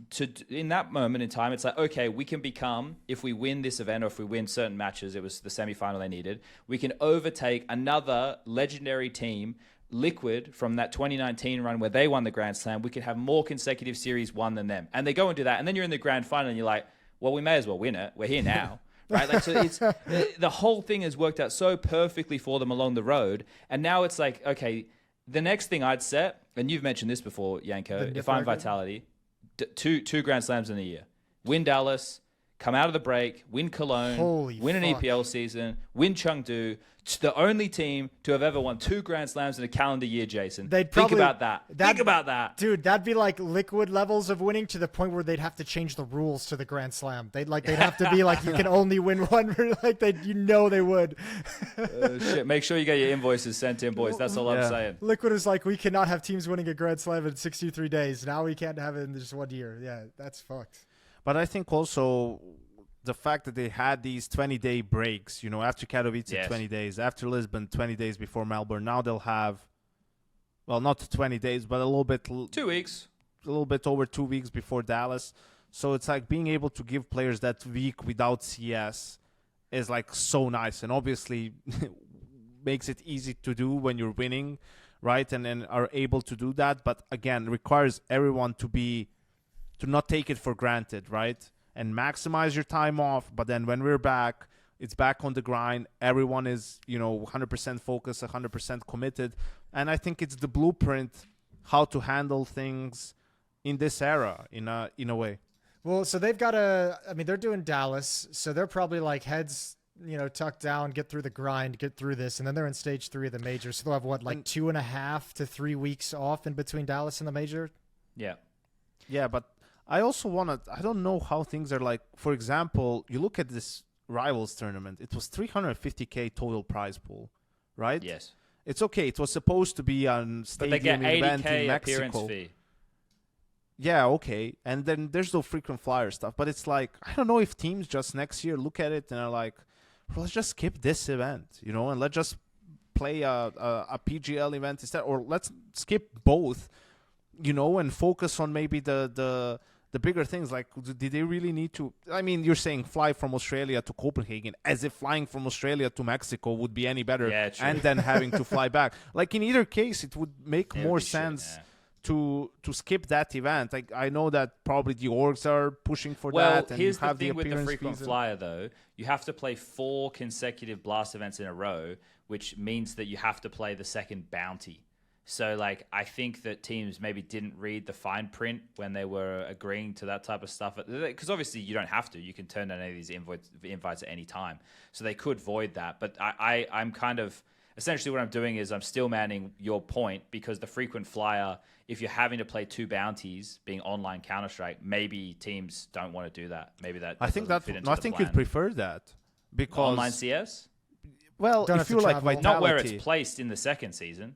B: in that moment in time, it's like, okay, we can become, if we win this event or if we win certain matches, it was the semifinal they needed, we can overtake another legendary team, Liquid, from that 2019 run where they won the Grand Slam. We can have more consecutive series won than them. And they go and do that. And then you're in the grand final and you're like, well, we may as well win it. We're here now. Right? Like, so it's the whole thing has worked out so perfectly for them along the road. And now it's like, okay, the next thing I'd set, and you've mentioned this before, Janko, if I'm Vitality, two Grand Slams in a year. Win Dallas, come out of the break, win Cologne, win an EPL season, win Chengdu. It's the only team to have ever won 2 Grand Slams in a calendar year, Jason. Think about that. Think about that.
A: Dude, that'd be like Liquid levels of winning to the point where they'd have to change the rules to the Grand Slam. They'd have to be like, you can only win one. Like they would.
B: Shit, make sure you get your invoices sent in, boys. That's all I'm saying.
A: Liquid is like, we cannot have teams winning a Grand Slam in 63 days. Now we can't have it in just 1 year. Yeah, that's fucked.
E: But I think also the fact that they had these 20-day breaks, after Katowice, 20 days, after Lisbon, 20 days before Melbourne. Now they'll have, well, not 20 days, but a little bit.
B: 2 weeks.
E: A little bit over 2 weeks before Dallas. So it's like being able to give players that week without CS is like so nice. And obviously makes it easy to do when you're winning, right? And are able to do that. But again, requires everyone to not take it for granted, right? And maximize your time off. But then when we're back, it's back on the grind. Everyone is, 100% focused, 100% committed. And I think it's the blueprint how to handle things in this era in a way.
A: Well, so they've got they're doing Dallas. So they're probably like heads, tucked down, get through the grind, get through this. And then they're in stage 3 of the major. So they'll have 2.5 to 3 weeks off in between Dallas and the major?
B: Yeah.
E: Yeah, but I also I don't know how things are like. For example, you look at this Rivals tournament, it was 350K total prize pool, right?
B: Yes.
E: It's okay. It was supposed to be a stadium event in Mexico.
B: Appearance fee.
E: Yeah, okay. And then there's no frequent flyer stuff. But it's like, I don't know if teams just next year look at it and are like, well, let's just skip this event, and let's just play a PGL event instead. Or let's skip both, and focus on maybe the bigger things. Like, did they really need to? I mean, you're saying fly from Australia to Copenhagen, as if flying from Australia to Mexico would be any better,
B: yeah, true.
E: and then having to fly back. Like, in either case, it would make more sense to skip that event. Like, I know that probably the orgs are pushing for
B: well,
E: that. And
B: here's
E: you have
B: the thing with the
E: appearance
B: frequent
E: fees and-
B: flyer, though. You have to play 4 consecutive blast events in a row, which means that you have to play the second bounty. So, like, I think that teams maybe didn't read the fine print when they were agreeing to that type of stuff. Because obviously you don't have to. You can turn down any of these invites at any time. So they could void that. But I'm kind of... Essentially what I'm doing is I'm still manning your point, because the frequent flyer, if you're having to play 2 bounties, being online Counter-Strike, maybe teams don't want to do that. Maybe that
E: I think
B: doesn't fit into
E: I
B: the
E: think
B: plan.
E: you'd prefer that. Because...
B: Online CS?
E: Well,
A: Don't
E: if
A: have to
E: you like
A: travel.
E: Vitality...
B: Not where it's placed in the second season.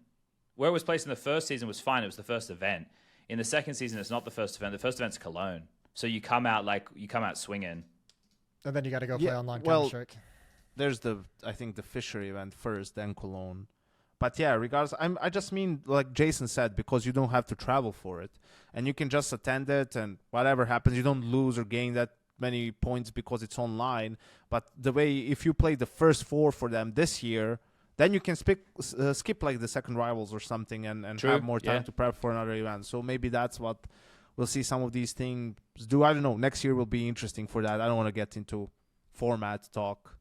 B: Where it was placed in the first season was fine. It was the first event. In the second season, it's not the first event. The first event's Cologne. So you come out swinging.
A: And then you got to go play online
E: well,
A: Counter-Strike.
E: There's I think the Fishery event first, then Cologne. But yeah, regardless, I just mean, like Jason said, because you don't have to travel for it. And you can just attend it, and whatever happens, you don't lose or gain that many points because it's online. But the way, if you play the first 4 for them this year, then you can skip like the second Rivals or something and
B: True,
E: have more time
B: yeah.
E: to prep for another event. So maybe that's what we'll see some of these things do. I don't know. Next year will be interesting for that. I don't want to get into format talk.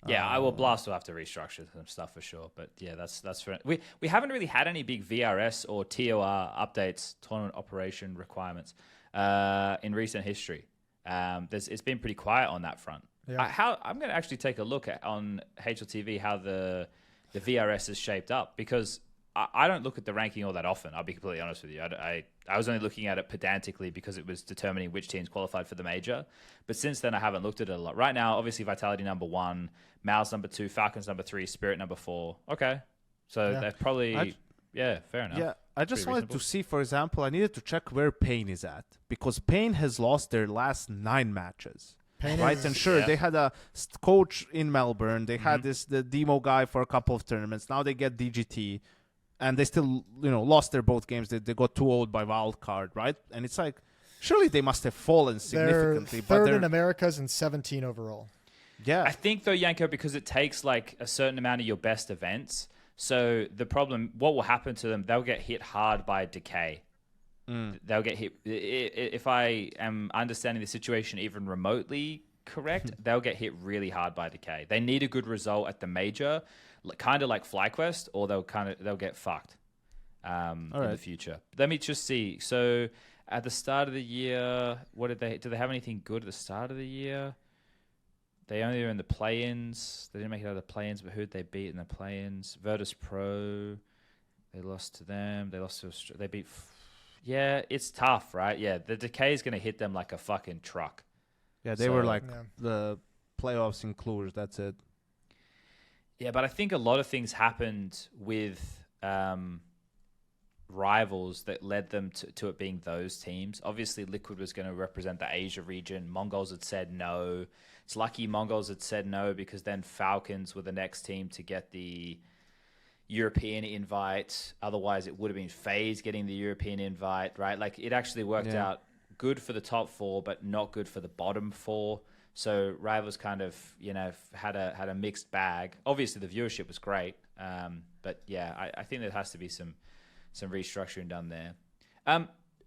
B: Yeah, Blast will have to restructure some stuff for sure. But yeah, that's for we haven't really had any big VRS or TOR updates, tournament operation requirements, in recent history. It's been pretty quiet on that front.
A: Yeah.
B: I'm going to actually take a look at on HLTV how the VRS is shaped up, because I don't look at the ranking all that often. I'll be completely honest with you. I was only looking at it pedantically because it was determining which teams qualified for the major. But since then, I haven't looked at it a lot. Right now, obviously, Vitality number 1, Mal's number 2, Falcons number 3, Spirit number 4. Okay. So they're probably... fair enough.
E: Yeah, I just
B: Pretty
E: wanted
B: reasonable.
E: to see, for example, I needed to check where Pain is at, because Pain has lost their last 9 matches.
A: Pain
E: right,
A: is-
E: and sure,
B: yeah.
E: they had a coach in Melbourne. They had the demo guy for a couple of tournaments. Now they get DGT, and they still, lost their both games. They got 2-0 by wildcard, right? And it's like, surely they must have fallen significantly.
A: They're
E: but
A: third in Americas and 17 overall.
E: yeah,
B: I think, though, Janko, because it takes like a certain amount of your best events. So the problem, what will happen to them, they'll get hit hard by decay. They'll get hit. If I am understanding the situation even remotely correct, they'll get hit really hard by decay. They need a good result at the major, kind of like FlyQuest, or they'll get fucked in the future. Let me just see. So at the start of the year, do they have anything good at the start of the year? They only are in the play-ins. They didn't make it out of the play-ins, but who'd they beat in the play-ins? Virtus Pro. They lost to them. They lost to they beat. Yeah, it's tough, right? Yeah, the decay is going to hit them like a fucking truck.
E: yeah, they were like the playoffs in Cluj. That's it.
B: Yeah, but I think a lot of things happened with Rivals that led them to it being those teams. Obviously, Liquid was going to represent the Asia region. Mongols had said no. It's lucky Mongols had said no, because then Falcons were the next team to get the European invite. Otherwise, it would have been FaZe getting the European invite, right? Like, it actually worked out good for the top 4, but not good for the bottom 4. So Rivals kind of, had a mixed bag. Obviously, the viewership was great, but yeah, I think there has to be some restructuring done there.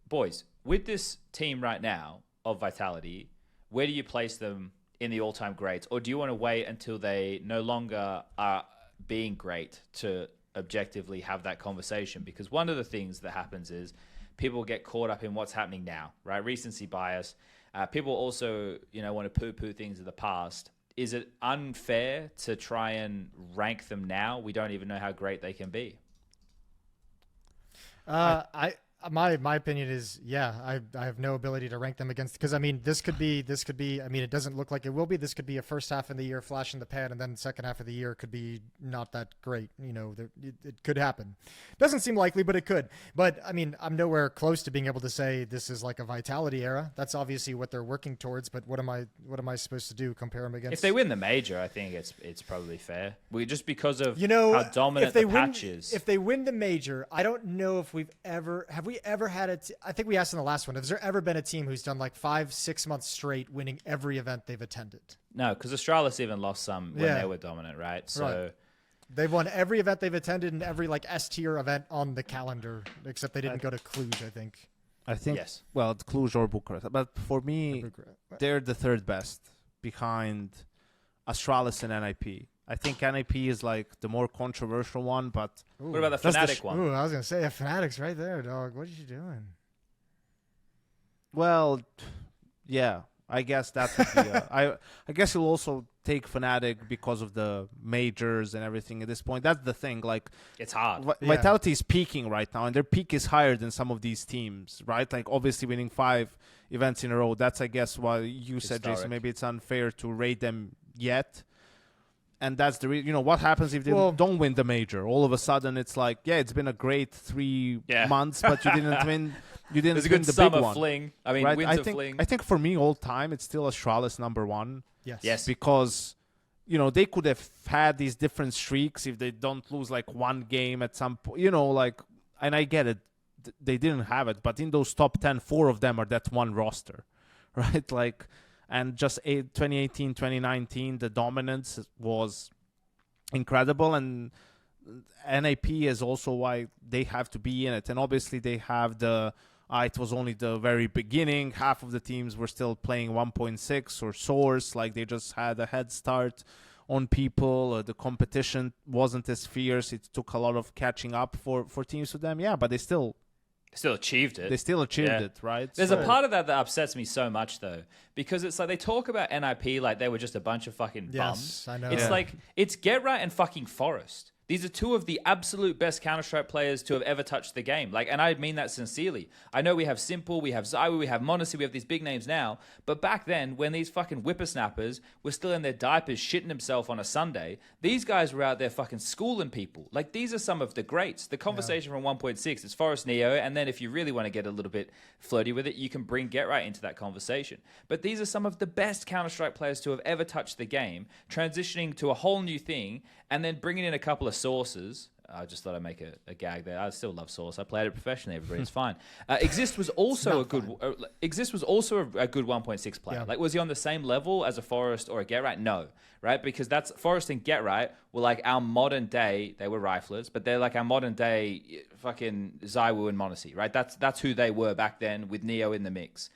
B: Boys, with this team right now of Vitality, where do you place them in the all-time grades? Or do you want to wait until they no longer are being great to objectively have that conversation? Because one of the things that happens is people get caught up in what's happening now, right? Recency bias. People also, want to poo-poo things of the past. Is it unfair to try and rank them now? We don't even know how great they can be.
A: My opinion is, I have no ability to rank them against, because this could be, it doesn't look like it will be. This could be a first half of the year flash in the pan, and then second half of the year could be not that great. It could happen. Doesn't seem likely, but it could. But I'm nowhere close to being able to say this is like a Vitality era. That's obviously what they're working towards. But what am I supposed to do? Compare them against?
B: If they win the major, I think it's probably fair. Just because of how dominant the patch is.
A: If they win the major, I don't know if have we ever had it? I think we asked in the last one, has there ever been a team who's done like 5-6 months straight winning every event they've attended?
B: No, because Astralis even lost some when they were dominant, right? So,
A: They've won every event they've attended and every like S tier event on the calendar, except they didn't go to Cluj, I think.
B: Yes.
E: Well, Cluj or Bucharest. But for me, they're the third best behind Astralis and NIP. I think NIP is like the more controversial one, but...
B: What about the Fnatic one?
A: Ooh, I was going to say, Fnatic's right there, dog. What are you doing?
E: Well, yeah. I guess that would be... I guess you'll also take Fnatic because of the majors and everything at this point. That's the thing. Like,
B: it's hard.
E: Vitality is peaking right now, and their peak is higher than some of these teams, right? Like, obviously winning 5 events in a row. That's, I guess, why you said, Jason, maybe it's unfair to rate them yet. And that's the reason, what happens if they don't win the major? All of a sudden, it's like, it's been a great 3 months, but you didn't win. You didn't win the big one.
B: Fling. I mean,
E: right?
B: winter fling.
E: I think for me, all time, it's still Astralis number 1.
A: Yes.
E: Because, they could have had these different streaks if they don't lose like 1 game at some point. And I get it, they didn't have it, but in those top 10, 4 of them are that one roster, right? Like. And just 2018, 2019, the dominance was incredible. And NAP is also why they have to be in it. And obviously they have it was only the very beginning. Half of the teams were still playing 1.6 or Source. Like they just had a head start on people. The competition wasn't as fierce. It took a lot of catching up for teams with them. Yeah, but they still
B: achieved it.
E: They still achieved it, right?
B: There's a part of that upsets me so much, though, because it's like they talk about NIP like they were just a bunch of fucking bums.
A: Yes, I know.
B: It's like, it's Get Right and fucking Forest. These are 2 of the absolute best Counter-Strike players to have ever touched the game. Like, and I mean that sincerely. I know we have s1mple, we have ZywOo, we have m0NESY, we have these big names now. But back then, when these fucking whippersnappers were still in their diapers shitting themselves on a Sunday, these guys were out there fucking schooling people. Like, these are some of the greats. The conversation from 1.6 is Forest Neo, and then if you really want to get a little bit flirty with it, you can bring Get Right into that conversation. But these are some of the best Counter-Strike players to have ever touched the game, transitioning to a whole new thing, and then bringing in a couple of sources. I just thought I'd make a gag there. I still love Source. I played it professionally. Everybody, it's fine. Exist was also a good. Exist was also a good 1.6 player.
A: Yeah.
B: Like, was he on the same level as a Forest or a Get Right? No, right? Because that's Forest and Get Right were like our modern day. They were riflers, but they're like our modern day fucking ZywOo and m0NESY, right? That's who they were back then with Neo in the mix.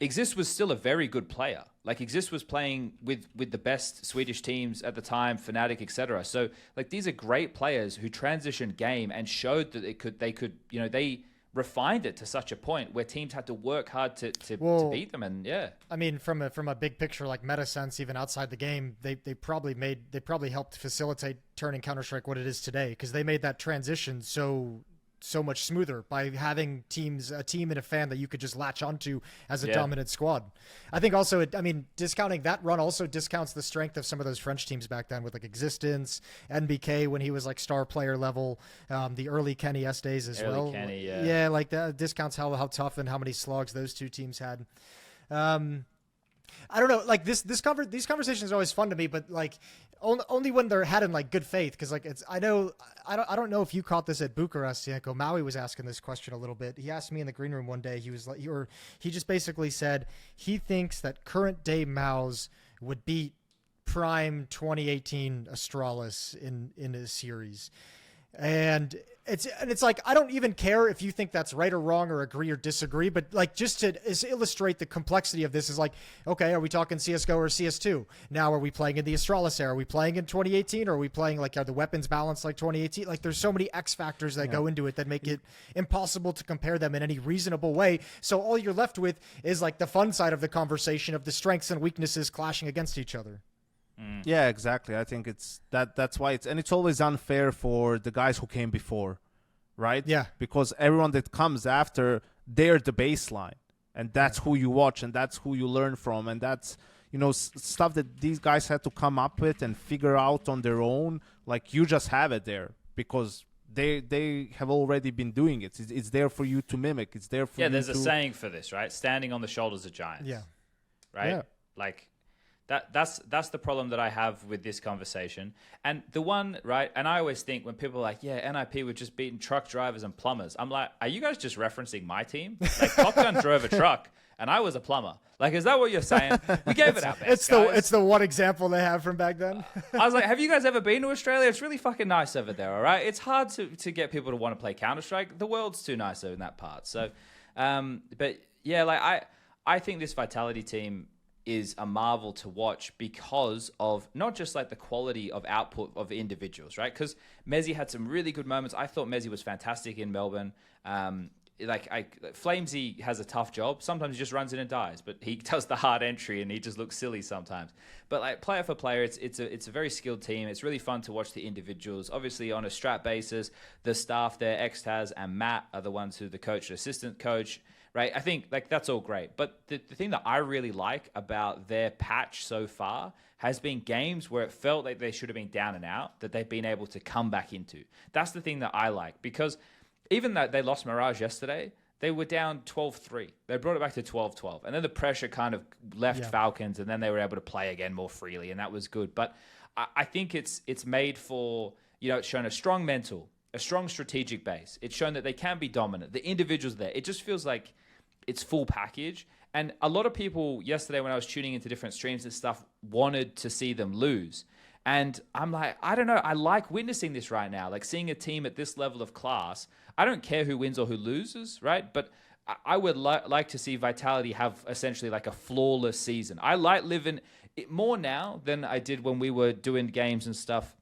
B: Exist was still a very good player. Like, Exist was playing with the best Swedish teams at the time, Fnatic, etc. So, like, these are great players who transitioned game and showed that they could, they refined it to such a point where teams had to work hard to beat them. And
A: I mean, from a big picture, like meta sense, even outside the game, they probably helped facilitate turning Counter-Strike what it is today, because they made that transition so much smoother by having a team and a fan that you could just latch onto as a dominant squad. I think also, discounting that run also discounts the strength of some of those French teams back then with like Existence, NBK when he was like star player level, the early Kenny S days as well.
B: Kenny,
A: yeah, like that discounts how tough and how many slogs those 2 teams had. I don't know, like these conversations are always fun to me, but like only when they're had in like good faith, because like I don't know if you caught this at Bucharest, Janko. Maui was asking this question a little bit. He asked me in the green room one day. He was like, he just basically said he thinks that current day Maus would beat prime 2018 Astralis in a series. And it's like, I don't even care if you think that's right or wrong or agree or disagree, but like just to illustrate the complexity of this is like, okay, are we talking CSGO or CS2? Now, are we playing in the Astralis era? Are we playing in 2018? Or are we playing like, are the weapons balanced like 2018? Like, there's so many X factors that go into it that make it impossible to compare them in any reasonable way. So all you're left with is like the fun side of the conversation of the strengths and weaknesses clashing against each other.
E: Yeah, exactly. I think that's why it's always unfair for the guys who came before, right?
A: Yeah.
E: Because everyone that comes after, they're the baseline, and that's who you watch, and that's who you learn from, and that's stuff that these guys had to come up with and figure out on their own. Like, you just have it there because they have already been doing it. It's there for you to mimic. It's there for you.
B: Yeah, there's a saying for this, right? Standing on the shoulders of giants.
A: Yeah.
B: Right.
E: Yeah.
B: Like. That's the problem that I have with this conversation. And the one, right, and I always think when people are like, yeah, NIP were just beating truck drivers and plumbers, I'm like, are you guys just referencing my team? Like, Top Gun drove a truck, and I was a plumber. Like, is that what you're saying? We gave it our best,
A: it's the one example they have from back then.
B: I was like, have you guys ever been to Australia? It's really fucking nice over there, all right? It's hard to get people to want to play Counter-Strike. The world's too nice in that part. So, but yeah, like I think this Vitality team is a marvel to watch because of not just like the quality of output of individuals, right? Because Mezzi had some really good moments. I thought Mezzi was fantastic in Melbourne. Flamesy has a tough job. Sometimes he just runs in and dies, but he does the hard entry and he just looks silly sometimes. But like player for player, it's a very skilled team. It's really fun to watch the individuals. Obviously on a strat basis, the staff there, Xtaz and Matt are the ones who the coach and assistant coach. Right, I think like that's all great, but the thing that I really like about their patch so far has been games where it felt like they should have been down and out that they've been able to come back into. That's the thing that I like, because even though they lost Mirage yesterday, they were down 12-3. They brought it back to 12-12, and then the pressure kind of left Falcons, and then they were able to play again more freely, and that was good. But I think it's made for, it's shown a strong mental, a strong strategic base. It's shown that they can be dominant. The individuals there, it just feels like it's full package. And a lot of people yesterday when I was tuning into different streams and stuff wanted to see them lose. And I'm like, I don't know. I like witnessing this right now. Like seeing a team at this level of class. I don't care who wins or who loses, right? But I would like to see Vitality have essentially like a flawless season. I like living it more now than I did when we were doing games and stuff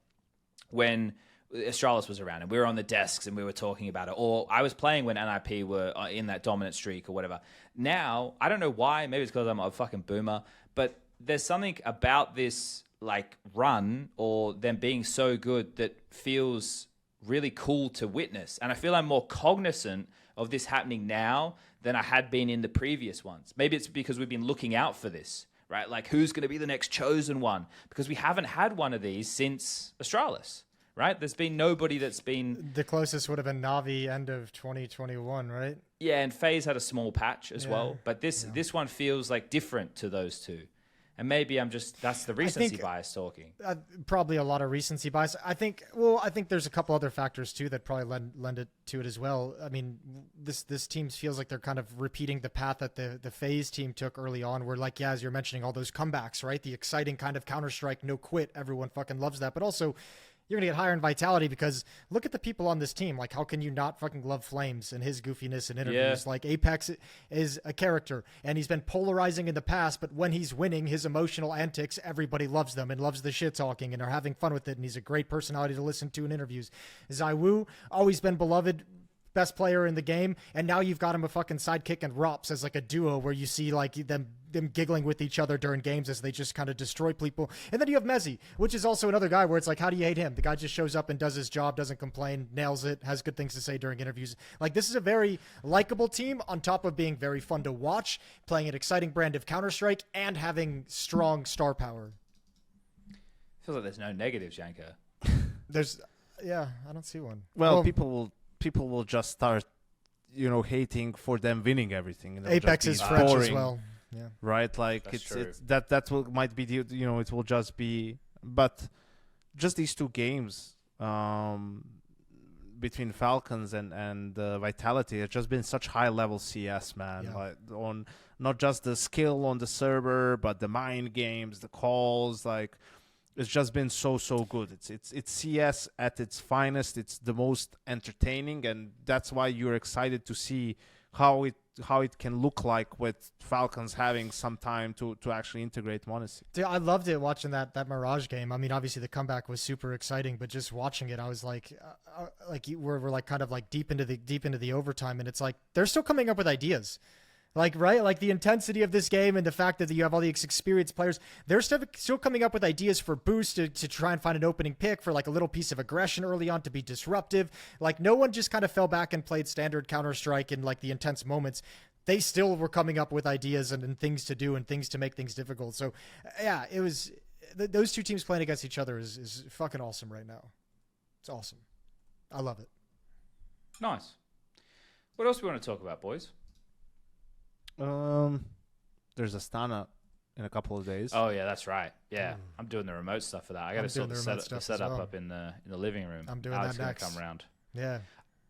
B: when Astralis was around and we were on the desks and we were talking about it, or I was playing when NIP were in that dominant streak or whatever. Now, I don't know why, maybe it's because I'm a fucking boomer, but there's something about this like run or them being so good that feels really cool to witness. And I feel I'm more cognizant of this happening now than I had been in the previous ones. Maybe it's because we've been looking out for this, right? Like who's going to be the next chosen one? Because we haven't had one of these since Astralis. Right? There's been nobody that's been...
A: The closest would have been Navi end of 2021, right?
B: Yeah, and FaZe had a small patch as well. But this one feels like different to those two. And maybe that's the recency bias talking.
A: Probably a lot of recency bias. I think there's a couple other factors too that probably lend it to it as well. I mean, this team feels like they're kind of repeating the path that the FaZe team took early on, where like, as you're mentioning, all those comebacks, right? The exciting kind of Counter-Strike, no quit. Everyone fucking loves that. But also, you're going to get higher in Vitality because look at the people on this team. Like, how can you not fucking love Flames and his goofiness in interviews? Like, Apex is a character, and he's been polarizing in the past, but when he's winning, his emotional antics, everybody loves them and loves the shit talking and are having fun with it, and he's a great personality to listen to in interviews. Zaiwu, always been beloved, best player in the game, and now you've got him a fucking sidekick and Rops as like a duo where you see like them giggling with each other during games as they just kind of destroy people. And then you have Mezzi, which is also another guy where it's like, how do you hate him? The guy just shows up and does his job, doesn't complain, nails it, has good things to say during interviews. Like, this is a very likable team on top of being very fun to watch, playing an exciting brand of Counter-Strike and having strong star power.
B: Feels like there's no negatives, Janko.
A: I don't see one.
E: Well, people will just start, hating for them winning everything.
A: Apex is French as well. Yeah.
E: Right. Like that's what might be it will just be, but just these two games between Falcons and Vitality, it's just been such high level CS, man.
A: Yeah.
E: Like on not just the skill on the server, but the mind games, the calls, like. It's just been so good. It's CS at its finest. It's the most entertaining, and that's why you're excited to see how it can look like with Falcons having some time to actually integrate Monacy.
A: Dude, I loved it watching that Mirage game. I mean, obviously the comeback was super exciting, but just watching it, I was like we're like kind of like deep into the overtime, and it's like they're still coming up with ideas. Like, right? Like, the intensity of this game and the fact that you have all these experienced players, they're still coming up with ideas for boost to try and find an opening pick for, like, a little piece of aggression early on to be disruptive. Like, no one just kind of fell back and played standard Counter-Strike in, like, the intense moments. They still were coming up with ideas and things to do and things to make things difficult. So, yeah, it was... those two teams playing against each other is fucking awesome right now. It's awesome. I love it.
B: Nice. What else do we want to talk about, boys?
E: There's Astana in a couple of days.
B: Oh yeah, that's right. Yeah, I'm doing the remote stuff for that. I got to sort the setup
A: well.
B: up in the living room.
A: I'm doing
B: Alex
A: that next.
B: Come around.
A: Yeah.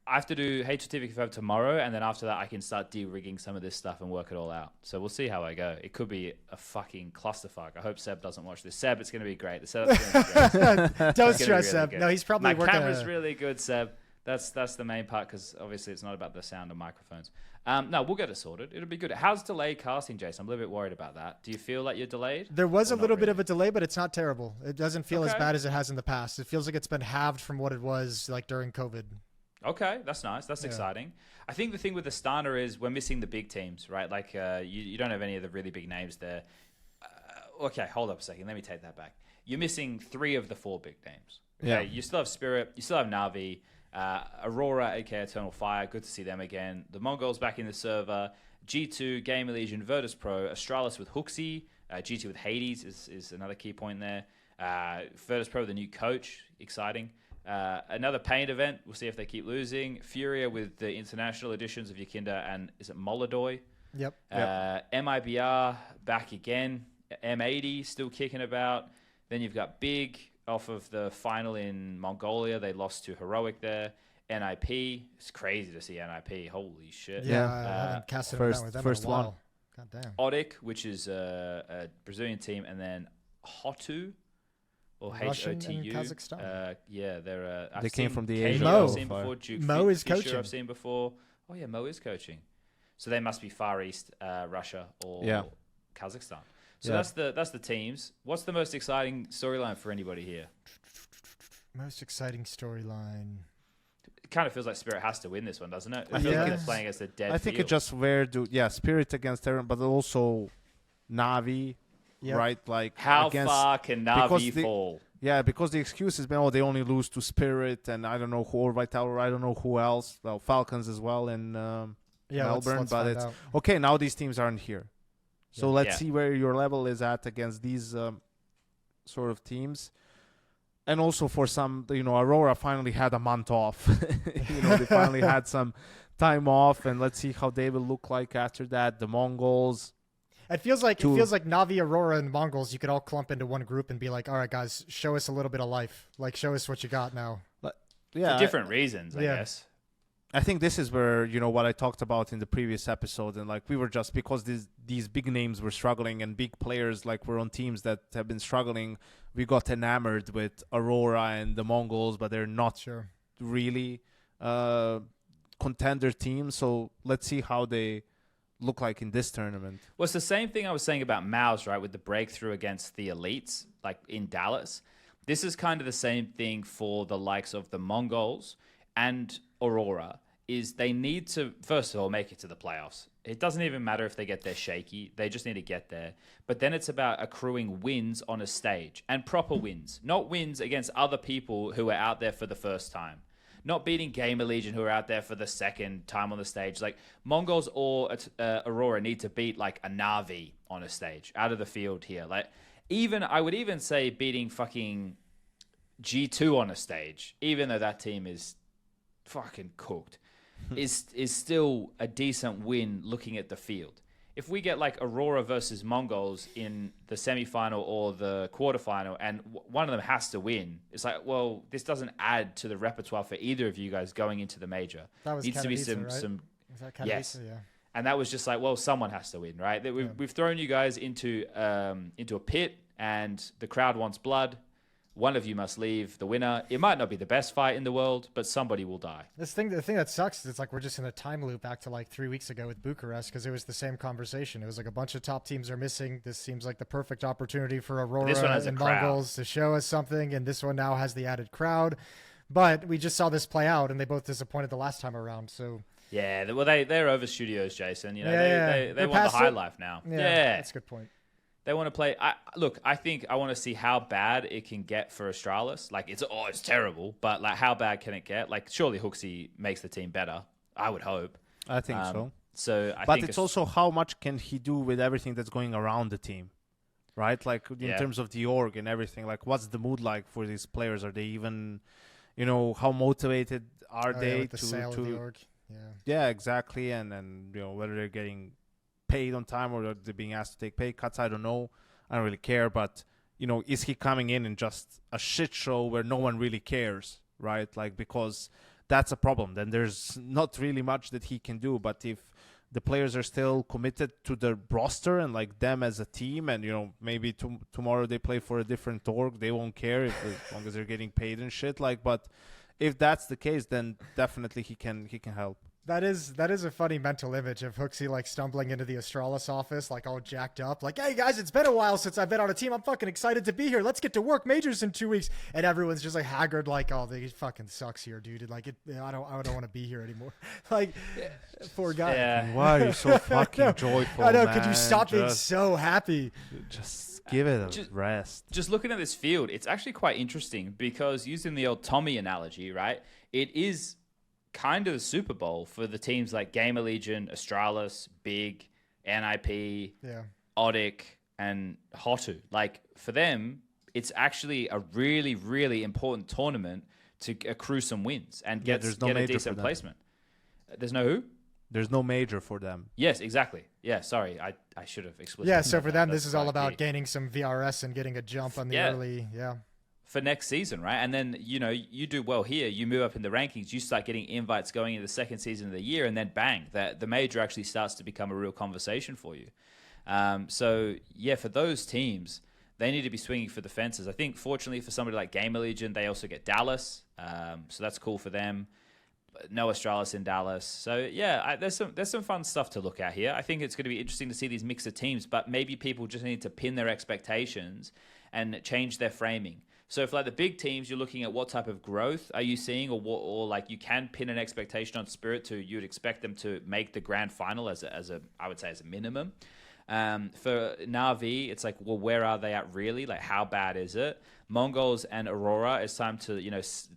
B: I have to do HTV confirmed tomorrow, and then after that, I can start de-rigging some of this stuff and work it all out. So we'll see how I go. It could be a fucking clusterfuck. I hope Seb doesn't watch this. Seb, it's going to be great. The setup's going to be great.
A: Don't stress, Seb. No, he's probably
B: My
A: working.
B: camera's really good, Seb. That's the main part, because obviously it's not about the sound of microphones. No, we'll get it sorted. It'll be good. How's delayed casting, Jason? I'm a little bit worried about that. Do you feel like you're delayed?
A: There was a little bit
B: really?
A: of a delay, but it's not terrible. It doesn't feel as
B: Okay.
A: bad as it has in the past. It feels like it's been halved from what it was like during COVID.
B: Okay, that's nice. That's exciting. I think the thing with Astana is we're missing the big teams, right? Like you don't have any of the really big names there. Okay, hold up a second. Let me take that back. You're missing 3 of the 4 big names. Okay?
E: Yeah.
B: You still have Spirit. You still have Na'Vi. Aurora, aka Eternal Fire. Good to see them again. The Mongols back in the server. G2, Game Elige, Virtus Pro. Astralis with Hooksy. G2 with Hades is another key point there. Virtus Pro with a new coach. Exciting. Another paint event. We'll see if they keep losing. Furia with the international editions of Yakinda and is it Molodoy?
A: Yep.
B: MIBR back again. M80 still kicking about. Then you've got Big off of the final in Mongolia. They lost to Heroic there. NIP. It's crazy to see NIP. Holy shit.
A: Yeah, I haven't casted it down with them
E: first
A: in a while.
E: one.
A: God damn.
B: Odik, which is a Brazilian team, and then Hotu. Or
A: Russian and
B: HOTU.
A: Kazakhstan.
B: Yeah, they're.
E: They came from the
B: Katie
E: Asian
A: Mo.
B: I've seen before. Duke
A: Mo is
B: Fisher
A: coaching.
B: I've seen before. Oh yeah, Mo is coaching. So they must be Far East, Russia or Kazakhstan. So that's the teams. What's the most exciting storyline for anybody here?
A: Most exciting storyline.
B: It kind of feels like Spirit has to win this one, doesn't it? It feels
A: Yeah.
B: like they're playing against a dead
E: I think
B: field.
E: it just Spirit against everyone, but also Na'Vi,
A: Yep.
E: right? Like
B: How
E: against,
B: far can Na'Vi fall?
E: Yeah, because the excuse has been, they only lose to Spirit and I don't know who, or Vital, or I don't know who else. Well, Falcons as well in Melbourne,
A: let's
E: but
A: find
E: it's
A: out.
E: okay. Now these teams aren't here, so let's
B: Yeah.
E: see where your level is at against these sort of teams. And also for some, Aurora finally had a month off. They finally had some time off, and let's see how they will look like after that. The Mongols.
A: It feels like Na'Vi, Aurora, and Mongols. You could all clump into one group and be like, "All right, guys, show us a little bit of life. Like, show us what you got now."
E: Yeah,
B: For different reasons, I
A: yeah.
B: guess.
E: I think this is where, what I talked about in the previous episode. And like we were just, because these big names were struggling and big players like were on teams that have been struggling, we got enamored with Aurora and the Mongols, but they're not really contender teams. So let's see how they look like in this tournament.
B: Well, it's the same thing I was saying about Maus, right? With the breakthrough against the elites, like in Dallas. This is kind of the same thing for the likes of the Mongols and Aurora, is they need to, first of all, make it to the playoffs. It doesn't even matter if they get there shaky. They just need to get there. But then it's about accruing wins on a stage, and proper wins, not wins against other people who are out there for the first time. Not beating Gamer Legion, who are out there for the second time on the stage. Like, Mongols or Aurora need to beat, like, a Na'Vi on a stage, out of the field here. Like, I would even say beating fucking G2 on a stage, even though that team is fucking cooked, is still a decent win looking at the field. If we get like Aurora versus Mongols in the semifinal or the quarterfinal, and one of them has to win, it's like, well, this doesn't add to the repertoire for either of you guys going into the major.
A: That was
B: Needs to be
A: Katowice, right?
B: some
A: Is that Katowice?
B: yes.
A: Yeah.
B: And that was just like, well, someone has to win, right? We've thrown you guys into a pit, and the crowd wants blood. One of you must leave the winner. It might not be the best fight in the world, but somebody will die.
A: The thing that sucks is it's like we're just in a time loop back to like 3 weeks ago with Bucharest, because it was the same conversation. It was like a bunch of top teams are missing. This seems like the perfect opportunity for Aurora
B: This one has
A: and
B: a crowd.
A: Mongols to show us something, and this one now has the added crowd. But we just saw this play out, and they both disappointed the last time around. So
B: Yeah, well, they're over studios, Jason. You know,
A: Yeah,
B: they want the
A: past
B: high
A: it.
B: life now.
A: yeah, that's a good point.
B: They want to play. I think I want to see how bad it can get for Astralis. Like, it's terrible, but like, how bad can it get? Like, surely Hooksy makes the team better. I would hope.
E: I think so.
B: So,
E: But
B: think
E: it's also how much can he do with everything that's going around the team, right? Like in terms of the org and everything. Like, what's the mood like for these players? Are they even, how motivated are they
A: with the sale of the org? Yeah.
E: Yeah, exactly. And whether they're getting paid on time or they're being asked to take pay cuts. I don't know. I don't really care. But, is he coming in just a shit show where no one really cares, right? Like, because that's a problem. Then there's not really much that he can do. But if the players are still committed to the roster and like them as a team, and maybe tomorrow they play for a different org, they won't care as long as they're getting paid and shit. Like, but if that's the case, then definitely he can help.
A: That is a funny mental image of Hooksy like stumbling into the Astralis office, like all jacked up, like, "Hey guys, it's been a while since I've been on a team. I'm fucking excited to be here. Let's get to work majors in 2 weeks." And everyone's just like haggard, like, "Oh, it fucking sucks here, dude. Like, I don't want to be here anymore." Like, poor guy.
B: Yeah.
E: Why are you so fucking joyful?
A: I know.
E: Man?
A: Could you stop being so happy?
E: Just give it a rest.
B: Just looking at this field, it's actually quite interesting because using the old Tommy analogy, right? It is kind of the Super Bowl for the teams like Gamer Legion, Astralis, Big, NIP, Odic, and Hotu. Like, for them, it's actually a really, really important tournament to accrue some wins and get a decent placement. There's no who?
E: There's no major for them.
B: Yes, exactly. Yeah, sorry. I should have explicitly.
A: Yeah, so for them, this is all about gaining some VRS and getting a jump on the early,
B: for next season, right? And then, you do well here, you move up in the rankings, you start getting invites going into the second season of the year, and then bang, the major actually starts to become a real conversation for you. So, for those teams, they need to be swinging for the fences. I think, fortunately, for somebody like Gamer Legion, they also get Dallas, so that's cool for them. No Astralis in Dallas. So, there's some fun stuff to look at here. I think it's going to be interesting to see these mix of teams, but maybe people just need to pin their expectations and change their framing. So for like the big teams, you're looking at what type of growth are you seeing, or like you can pin an expectation on Spirit to you'd expect them to make the grand final as a I would say as a minimum. For Na'Vi, it's like, well, where are they at really? Like, how bad is it? Mongols and Aurora, it's time to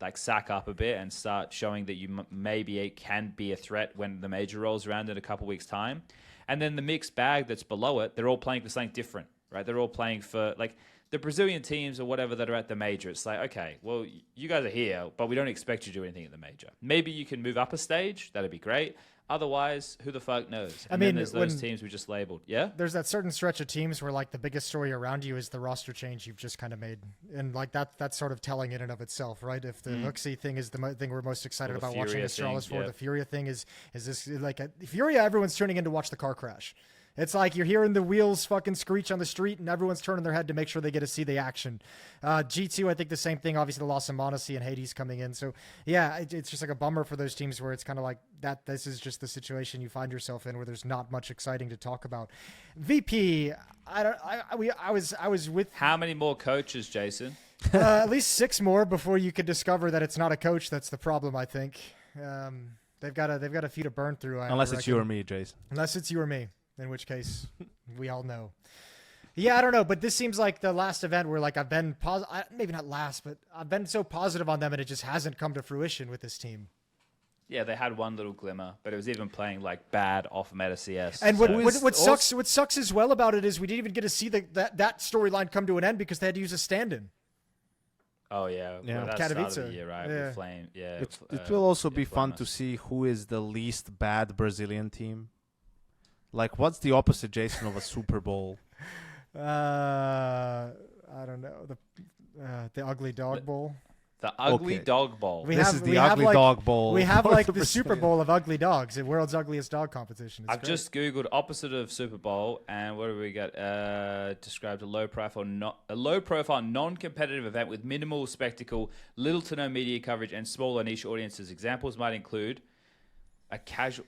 B: like sack up a bit and start showing that you maybe can be a threat when the major rolls around in a couple weeks' time. And then the mixed bag that's below it, they're all playing for something different, right? They're all playing for like the Brazilian teams or whatever that are at the major. It's like, okay, well, you guys are here, but we don't expect you to do anything at the major. Maybe you can move up a stage. That'd be great. Otherwise, who the fuck knows? And then there's those teams we just labeled. Yeah?
A: There's that certain stretch of teams where, like, the biggest story around you is the roster change you've just kind of made. And, like, that's sort of telling in and of itself, right? If the Hooksy thing is the thing we're most excited about watching Astralis for, the Furia thing is this, like, Furia, everyone's tuning in to watch the car crash. It's like you're hearing the wheels fucking screech on the street and everyone's turning their head to make sure they get to see the action. G2, I think the same thing. Obviously, the loss of Monacy and Hades coming in. So, yeah, it's just like a bummer for those teams where it's kind of like that. This is just the situation you find yourself in where there's not much exciting to talk about. VP, I was with...
B: How many more coaches, Jason?
A: At least 6 more before you could discover that it's not a coach that's the problem, I think. They've got a few to burn through.
E: Unless it's you or me, Jason.
A: Unless it's you or me. In which case, we all know. Yeah, I don't know, but this seems like the last event where, like, I've been maybe not last, but I've been so positive on them, and it just hasn't come to fruition with this team.
B: Yeah, they had one little glimmer, but it was even playing like bad off meta CS.
A: And what sucks as well about it is we didn't even get to see that storyline come to an end because they had to use a stand-in.
B: Oh yeah,
A: yeah.
B: Well, that's the start of the year, right? Yeah. With Flame, yeah.
E: It will also be fun to see who is the least bad Brazilian team. Like, what's the opposite, Jason, of a Super Bowl?
A: I don't know. The Ugly Dog Bowl.
B: The Ugly Dog Bowl.
E: This is the Ugly Dog Bowl.
A: We have like the Super Bowl of ugly dogs, the world's ugliest dog competition.
B: I've just Googled opposite of Super Bowl, and what do we get? Described a low-profile, non-competitive event with minimal spectacle, little to no media coverage, and smaller niche audiences. Examples might include a casual.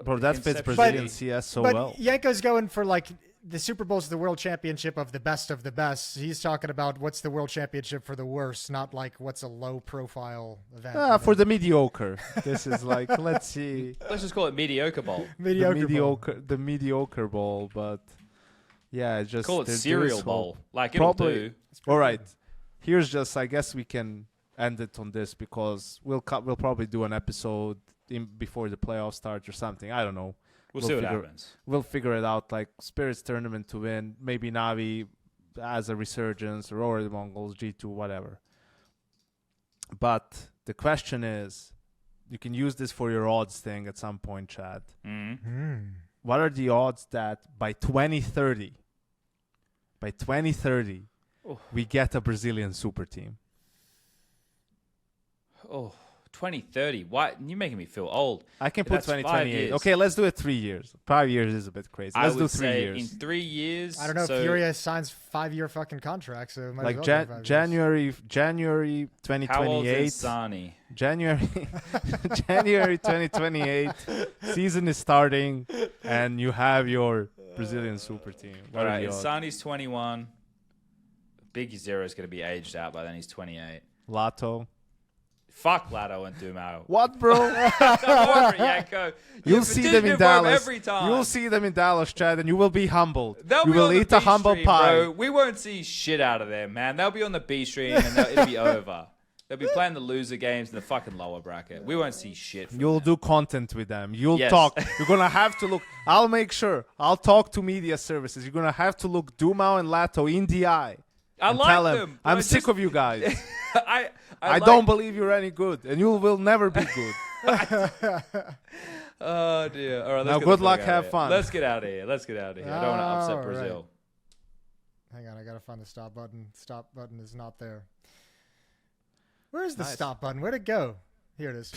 E: Bro, that fits Brazilian CS so well.
A: But Janko's going for like the Super Bowl's the world championship of the best. He's talking about what's the world championship for the worst, not like what's a low profile event.
E: For the mediocre. This is like, let's see.
B: Let's just call it Mediocre Bowl.
E: The mediocre bowl, but yeah, just
B: call it Cereal Bowl. Like
E: probably,
B: it'll do.
E: All right. Here's just, I guess we can end it on this because we'll probably do an episode before the playoffs start or something. I don't know.
B: We'll see what happens.
E: We'll figure it out, like Spirits tournament to win, maybe Na'Vi as a resurgence, or the Mongols, G2, whatever. But the question is, you can use this for your odds thing at some point, Chad.
B: Mm-hmm.
E: what are the odds that by 2030, we get a Brazilian super team?
B: Oh, 2030. Why? You're making me feel old.
E: I can put
B: That's 5
E: 2028.
B: years.
E: Okay, let's do it 3 years. 5 years is a bit crazy.
B: I
E: Let's do
B: would
E: 3
B: say
E: years.
B: in 3 years.
A: I don't know.
B: So
A: Furia signs 5-year fucking contract, so it might
E: Like
A: as well be 5 years.
E: January
B: How old
E: 2028.
B: is Sani?
E: January 2028. Season is starting, and you have your Brazilian super team. What
B: All
E: are
B: right,
E: the odds?
B: Sani's 21. Big Zero is going to be aged out by then. He's 28.
E: Lato.
B: Fuck Lado and Dumao.
E: What, bro?
B: Come over, Janko.
E: You'll see them in Dallas.
B: Every time.
E: You'll see them in Dallas, Chad, and you will be humbled.
B: They'll
E: you
B: be
E: will
B: on the
E: eat a
B: B
E: humble
B: stream,
E: pie.
B: Bro. We won't see shit out of them, man. They'll be on the B stream and it'll be over. They'll be playing the loser games in the fucking lower bracket. We won't see shit from
E: You'll
B: them.
E: do content with them. You'll
B: Yes.
E: talk. You're going to have to look. I'll make sure. I'll talk to media services. You're going to have to look Dumao and Lato in the eye.
B: I
E: and
B: like
E: tell
B: them.
E: I'm
B: but
E: sick
B: just-
E: of you guys.
B: I like-
E: don't believe you're any good, and you will never be good.
B: Oh, dear. All right, let's
E: Now,
B: get
E: good
B: the fuck
E: luck,
B: out
E: have
B: of here.
E: fun.
B: Let's get out of here. I don't want to upset
A: All
B: Brazil.
A: Hang on, I gotta find the stop button. Stop button is not there. Where's the
E: Nice.
A: stop button? Where'd it go? Here it is.